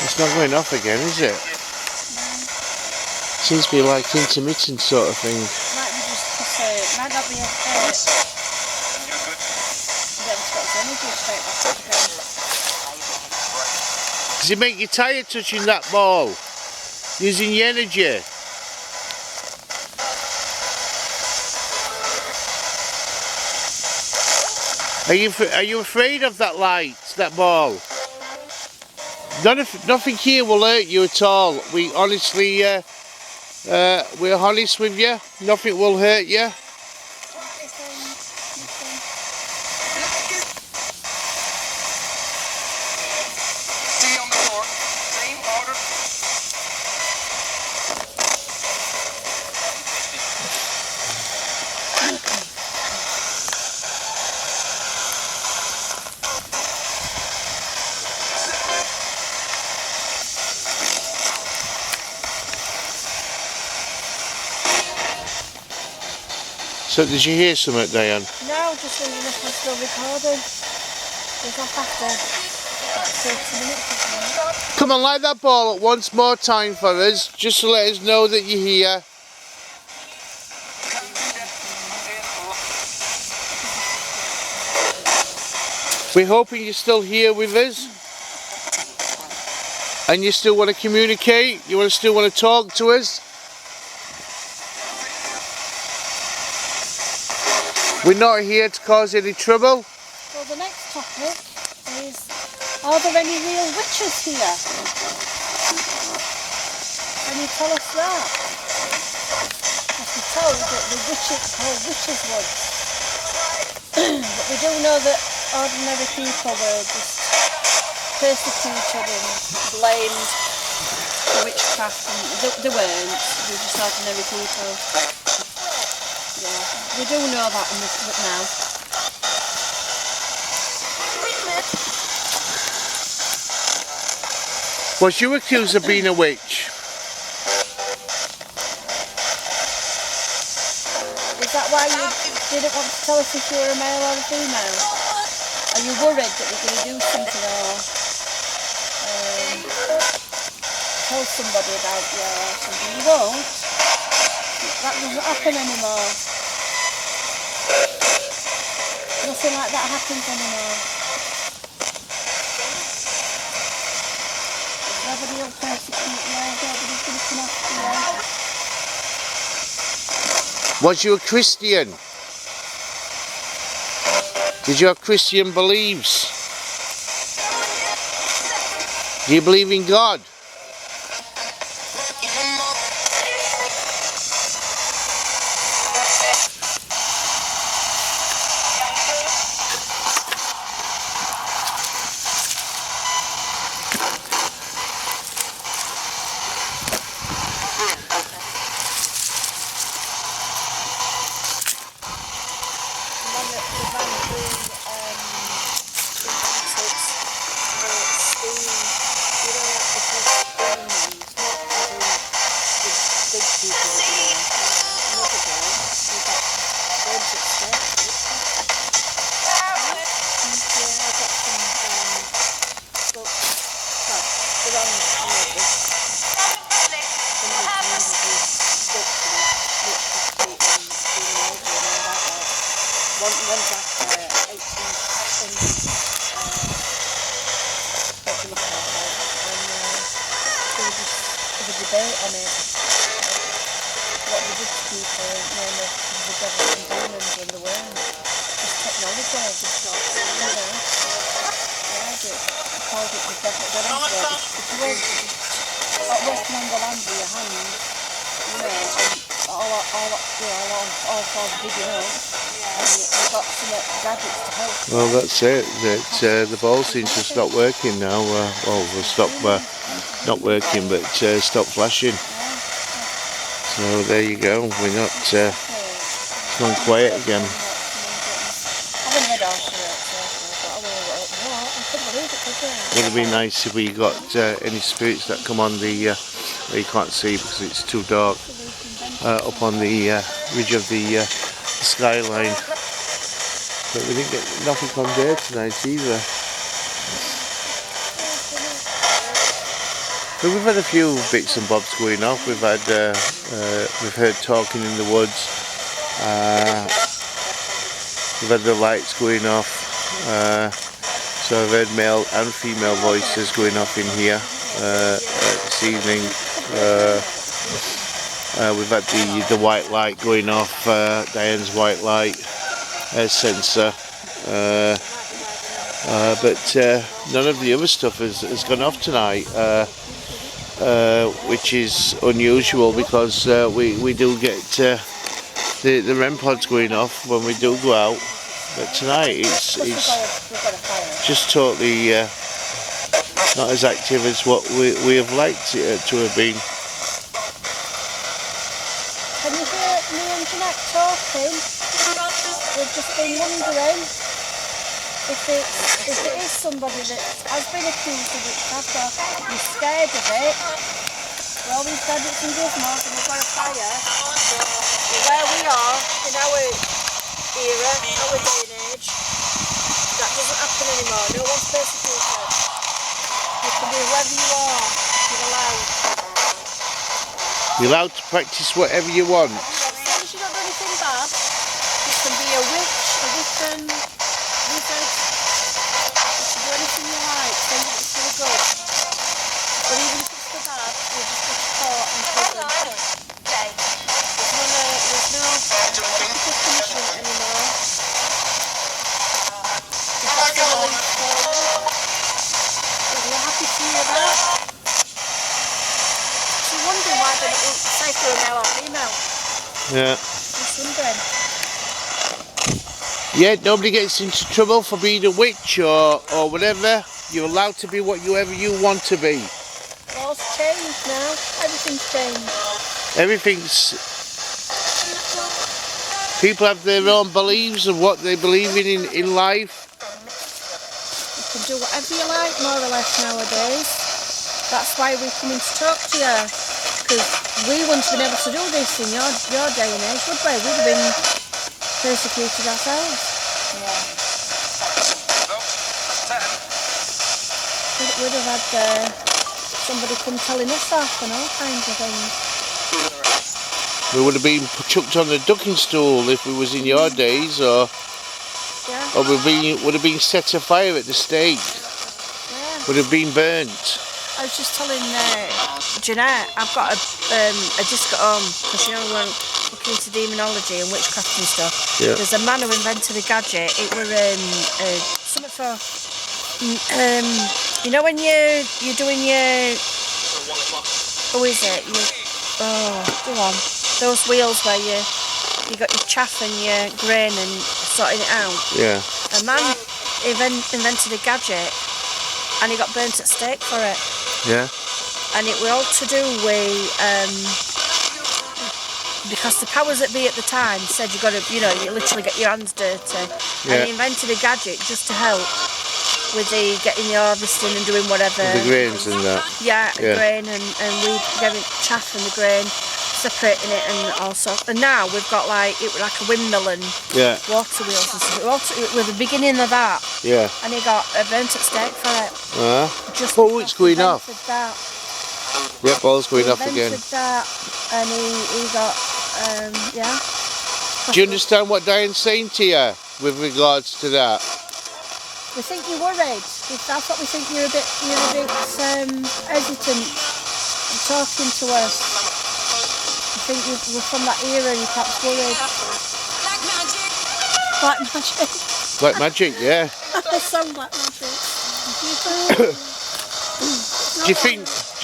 It's not going off again, is it? Seems to be like intermittent sort of thing. Might be just because it might not be a fit. Then it's got its energy straight back up again. Does it make you tired touching that ball? Using your energy? Are you afraid of that light, that ball? Nothing here will hurt you at all. We honestly, we're honest with you. Nothing will hurt you. stay on the floor. Same order. So did you hear something, Diane? No, just wondering if we're still recording. It's off after about 30 minutes or something. Come on, light that ball up once more time for us, just to let us know that you're here. We're hoping you're still here with us. And you still want to communicate? You still want to talk to us? We're not here to cause any trouble. So the next topic is, are there any real witches here? Can you tell us that? Because we're told that the witches called Witches Wood. But we do know that ordinary people were just persecuted and blamed for witchcraft, and they weren't. They were just ordinary people. Yeah, we do know that in this book now. Was you accused of being a witch? Is that why you didn't want to tell us if you were a male or a female? Are you worried that you're going to do something or tell somebody about you or something? You won't. That doesn't happen anymore. Nothing like that happens anymore. Nobody will persecute you, nobody's going to come after you. Was you a Christian? Did you have Christian beliefs? Do you believe in God? Debate on it. What we did to people, the devil and demons and the worm. Just technology, just not, Yeah, I called it the devil. If you were working on the land with your hands, and all for the video. And you've got some gadgets to help. Well, that's it. The ball seems to stop working now. Well, we'll stop not working, but stop flashing. So there you go. We're not. It's gone quiet again. Would have been nice if we got any spirits that come on the. You can't see because it's too dark. Up on the ridge of the skyline. But we didn't get nothing from there tonight either. But we've had a few bits and bobs going off. We've had we've heard talking in the woods. We've had the lights going off. So I've heard male and female voices going off in here this evening. We've had the white light going off, Diane's white light sensor, but none of the other stuff has gone off tonight, which is unusual because we do get the REM pods going off when we do go out, but tonight it's just totally not as active as what we have liked it to have been. Can you hear me and Jeanette talking? We've just been wondering if it is somebody that has been accused of witchcraft or you're scared of it. We always said it's in Gizmos and we've got a fire. Where we are, in our era, our day and age, that doesn't happen anymore. No one's persecuted. You can be whoever you are. You're allowed. You're allowed to practice whatever you want. As long as you don't do anything bad, you can be a witch, a wizard, you can do anything you like, then it's for the good. But even if it's for bad, you'll just get caught and prison. There's no capital punishment anymore. You're happy to hear that? She's wondering why they don't say for a male or female. Yeah. She's wondering. Yeah, nobody gets into trouble for being a witch or whatever. You're allowed to be whatever you want to be. Laws changed now. Everything's changed. Everything's... People have their own beliefs of what they believe in life. You can do whatever you like, more or less, nowadays. That's why we come in to talk to you. Because we wouldn't have been able to do this in your day and age, would we? We'd have been persecuted ourselves. Yeah. We'd have had somebody come telling us off and all kinds of things. We would have been chucked on the ducking stool if we was in your days, or would have been set afire at the stake. Yeah. Would have been burnt. I was just telling Jeanette, I've got a disc at home because you know we're looking into demonology and witchcraft and stuff. Yeah. There's a man who invented a gadget. It was something for you know when you're doing your go on. Those wheels where you got your chaff and your grain and sorting it out. Yeah. A man invented a gadget and he got burnt at stake for it. Yeah. And it was all to do with because the powers that be at the time said you literally get your hands dirty. Yeah. And he invented a gadget just to help with the getting the harvesting and doing whatever. The grains and that. Yeah, grain and we getting chaff and the grain, separating it and all sorts. And now we've got like a windmill and water wheels and stuff. We're the beginning of that. Yeah. And he got burnt at stake for it. Just it's going off. That. Yep, all's going off again. That and he got Do you understand what Diane's saying to you with regards to that? We think you're worried. That's what we think. You're a bit hesitant talking to us. I think you're from that era. You're perhaps worried. Black magic. Black magic, yeah. Some black magic. Do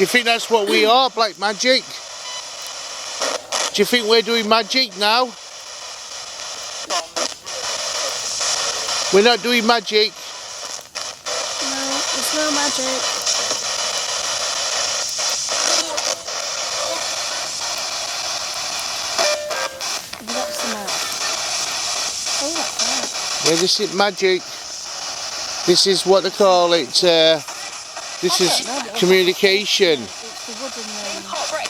you think that's what we are, black magic? Do you think we're doing magic now? We're not doing magic. No, it's no magic. Have you got some out? Oh, that's right. Yeah, this is magic. This is what they call it. This is communication. It's the wooden Hot break.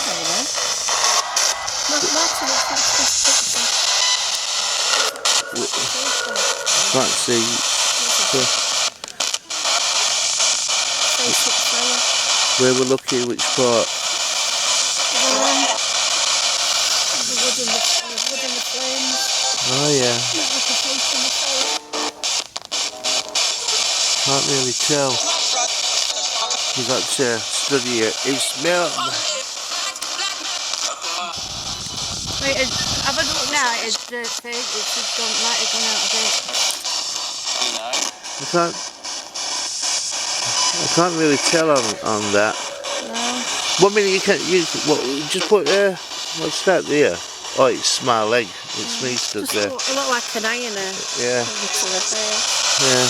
There you go. Martin, it's like this picture. Can't see. Basic fire. Where we're looking, which part? The wood and the flames. Oh yeah. Not like a face in the fire. Can't really tell. You got to study it. It smells. Wait, have a look now. It's the thing. It's just gone out a bit. I can't really tell on that. No. 1 minute you can just put what's that there? Oh, it's small leg. It smells good Just there. look like an ironer. Yeah. Yeah.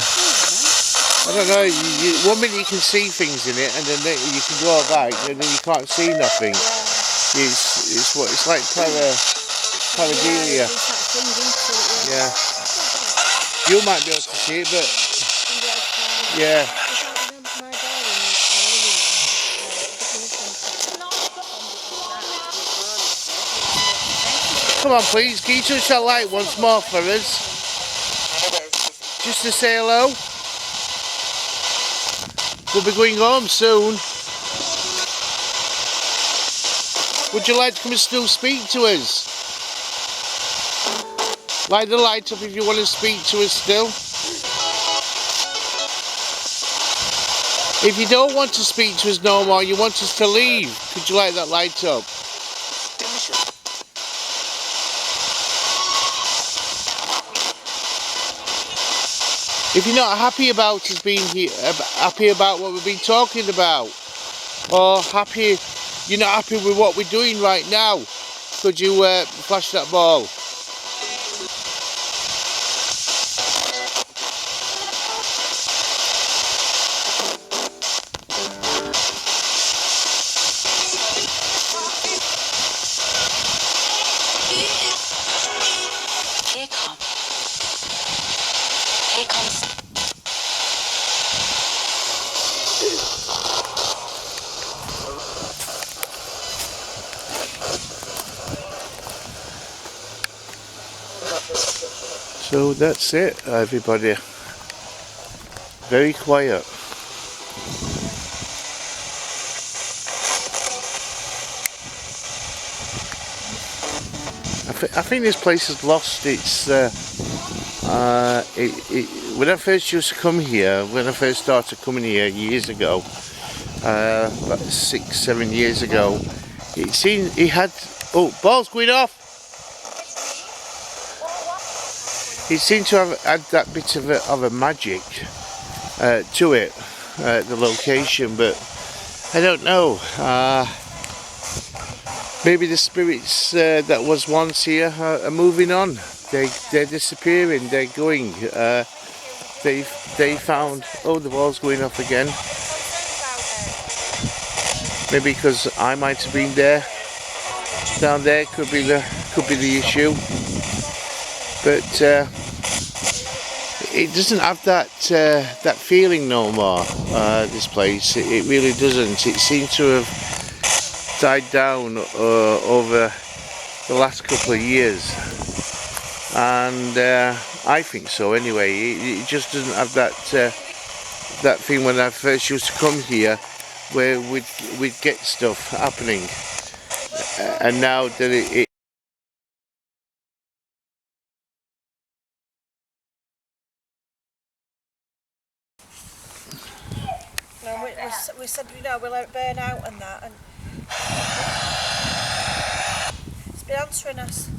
I don't know. 1 minute you can see things in it, and then you can go back, and then you can't see nothing. It's like pareidolia. Yeah. You might be able to see it, but yeah. Come on, please. Can you touch that light once more for us? Just to say hello. We'll be going home soon. Would you like to come and still speak to us? Light the light up if you want to speak to us still. If you don't want to speak to us no more, you want us to leave, could you light that light up? If you're not happy about us being here, happy about what we've been talking about, or you're not happy with what we're doing right now, could you flash that ball? Here comes. So that's it, everybody. Very quiet. I think this place has lost its. When I first used to come here, when I first started coming here years ago, about 6-7 years ago, it had. Oh, ball's going off! It seemed to have had that bit of a magic to it, the location, but I don't know. Maybe the spirits that was once here are moving on. They're disappearing. They're going. They found. Oh, the ball's going off again. Maybe because I might have been there. Down there could be the issue. But it doesn't have that feeling no more. This place, it really doesn't. It seems to have died down over the last couple of years, and I think so. Anyway, it just doesn't have that thing when I first used to come here, where we'd get stuff happening, and now that it we said, you know, we'll let it burn out and that, and it's been answering us.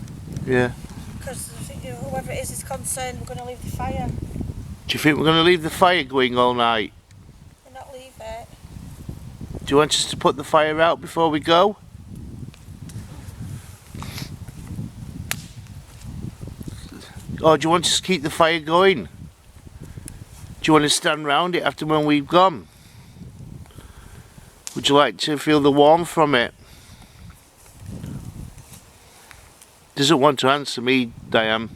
Yeah. Because whoever it is concerned, we're going to leave the fire. Do you think we're going to leave the fire going all night? We'll not leave it. Do you want us to put the fire out before we go? Or do you want us to keep the fire going? Do you want to stand round it after when we've gone? Would you like to feel the warmth from it? Doesn't want to answer me, Diane.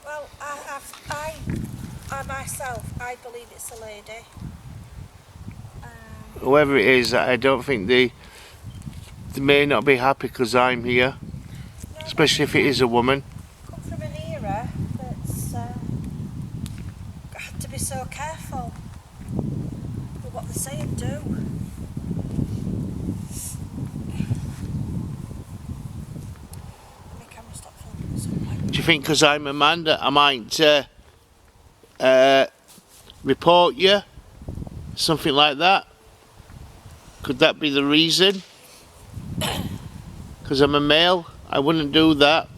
Well, I myself, I believe it's a lady. Whoever it is, I don't think they may not be happy because I'm here, especially if it is a woman. Come from an era that's had to be so careful with what they say and do. My camera stopped filming at some point. Do you think because I'm a man that I might report you? Something like that? Could that be the reason? Because I'm a male, I wouldn't do that.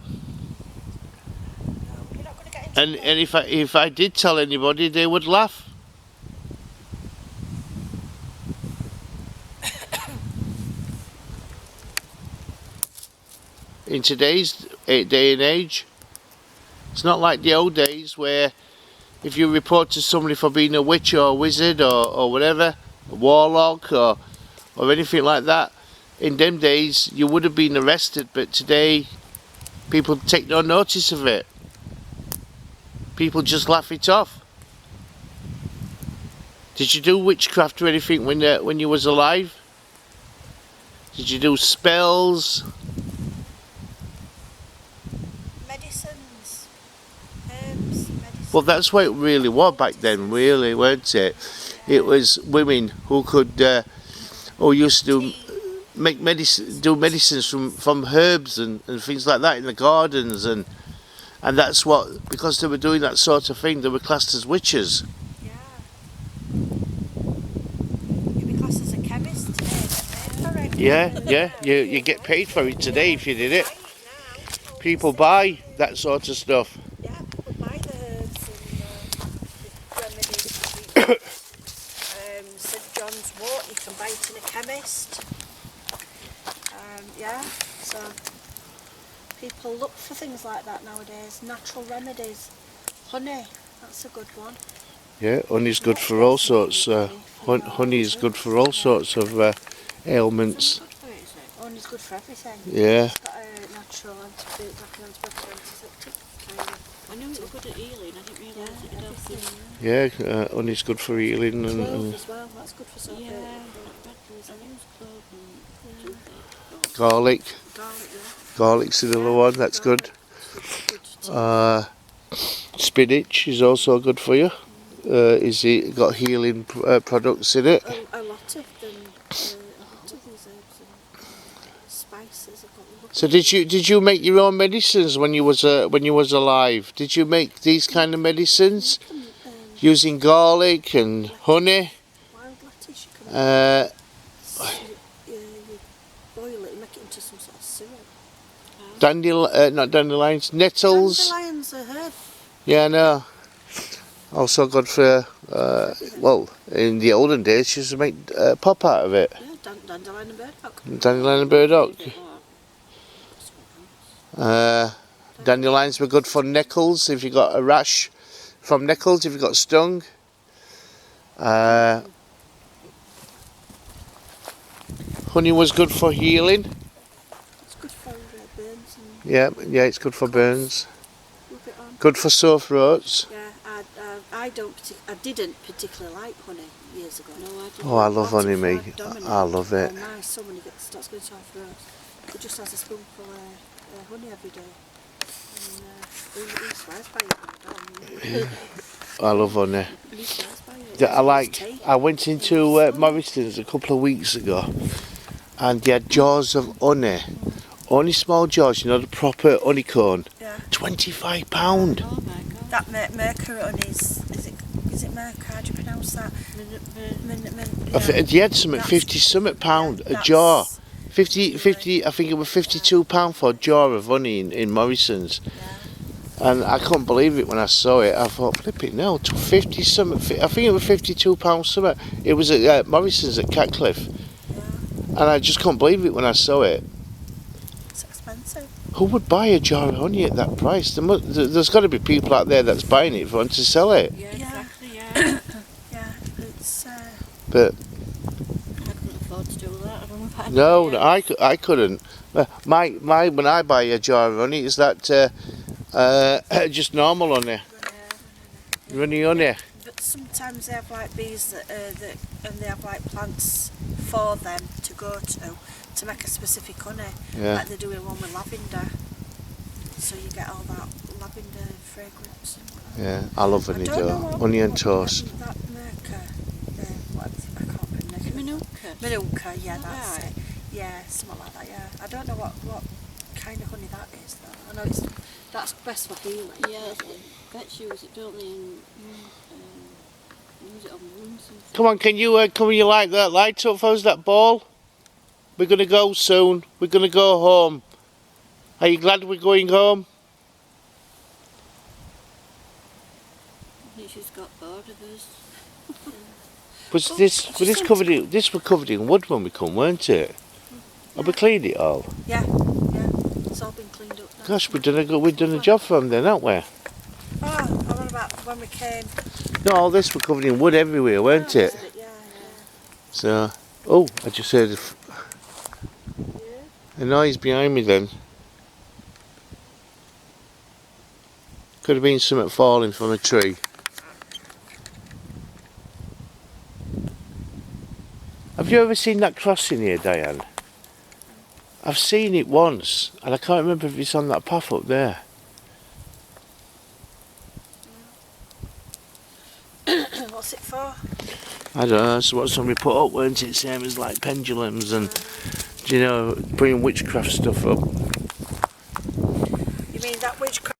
No, you're not going to get into And if I did tell anybody, they would laugh. In today's day and age, it's not like the old days where if you report to somebody for being a witch or a wizard or whatever, a warlock or anything like that, in them days you would have been arrested, but today people take no notice of it. People just laugh it off. Did you do witchcraft or anything when you was alive? Did you do spells? medicines, herbs, medicines. Well, that's what it really was back then, really, weren't it? It was women who could, who used to make medicines from herbs and things like that in the gardens, and that's what, because they were doing that sort of thing, they were classed as witches. Yeah. You'd be classed as a chemist today, get paid for it. Yeah, you get paid for it today if you did it. Buy it now. People buy that sort of stuff. Yeah, people buy the herbs and the remedies. St John's wort, you can buy it in a chemist. Yeah, so people look for things like that nowadays. Natural remedies. Honey, that's a good one. Yeah, honey's good for all sorts. Honey is good for all sorts of ailments. Honey's good for everything. Yeah. It's got a natural antibiotic, like an antibiotic, antiseptic kind of. I knew it was good at healing, I didn't realise it could help you. Yeah, honey's good for healing Clove as well, that's good for sore Yeah, throat. I use clove and garlic. Garlic, yeah. Garlic's another one, that's good. Spinach is also good for you. Is it got healing products in it? A lot of them, a lot of these herbs and spices have got. So did you make your own medicines when you was alive? Did you make these kind of medicines using garlic and honey? Wild lettuce, you can you boil it and make it into some sort of syrup. Not dandelions, nettles. Dandelions are herb. Yeah, I know. Also good for, well, in the olden days, you used to make pop out of it. Yeah, dandelion and burdock. Dandelion and burdock. Dandelions were good for nettles, if you got a rash from nettles, if you got stung. Honey was good for healing. It's good for burns and Yeah, it's good for burns. rub it on. Good for sore throats. Yeah, I didn't particularly like honey years ago. no, I didn't. Oh, I love honey, me. Abdominal. I love it. And my son, when he starts going sore throat, he just has a spoonful of honey every day. And he swears by it. I love honey. He swears by it. I went into Morrison's a couple of weeks ago, and they had jars of honey. Only small jars, you know, the proper honeycomb. Yeah. £25. Oh my God. That mercury honey is it mercury? How do you pronounce that? They had some at 50 something pound a jar. 50, I think it was £52 for a jar of honey in Morrison's. And I couldn't believe it when I saw it. I thought, flip it, no, 50 something. I think it was £52 something. It was at Morrison's at Catcliffe. Yeah. And I just couldn't believe it when I saw it. It's expensive. Who would buy a jar of honey at that price? There's got to be people out there that's buying it for them to sell it. Yeah, Yeah. exactly, yeah. Yeah, it's. But I couldn't afford to do that. I don't know if I no, could, I couldn't. My when I buy a jar of honey, is that just normal honey? Runny honey. But sometimes they have like bees that and they have like plants for them to go to make a specific honey. Yeah. Like they're doing one with lavender, so you get all that lavender fragrance. Yeah, I love honey though. Honey and toast. That maker, what I can't remember. Manuka. Manuka, yeah, that's Right. it. Yeah, something like that. Yeah, I don't know what kind of honey that is though. I know that's best for healing. Yeah, vets use it, don't they? And use it on wounds and stuff. Come on, can you light that light up for us, that ball? We're gonna go soon. We're gonna go home. Are you glad we're going home? I think she's got bored of us. Was this were covered in wood when we come, weren't it? Have we cleaned it all? Yeah, it's all been cleaned up now. Gosh, we've done a job for them then, haven't we? Oh, I remember about when we came. No, all this were covered in wood everywhere, weren't it? Yeah, So, oh, I just heard a noise behind me then. Could have been something falling from a tree. Have you ever seen that crossing here, Diane? I've seen it once, and I can't remember if it's on that path up there. yeah. What's it for? I don't know, it's what somebody put up, weren't it? Same as like pendulums and, you know, putting witchcraft stuff up. You mean that witchcraft?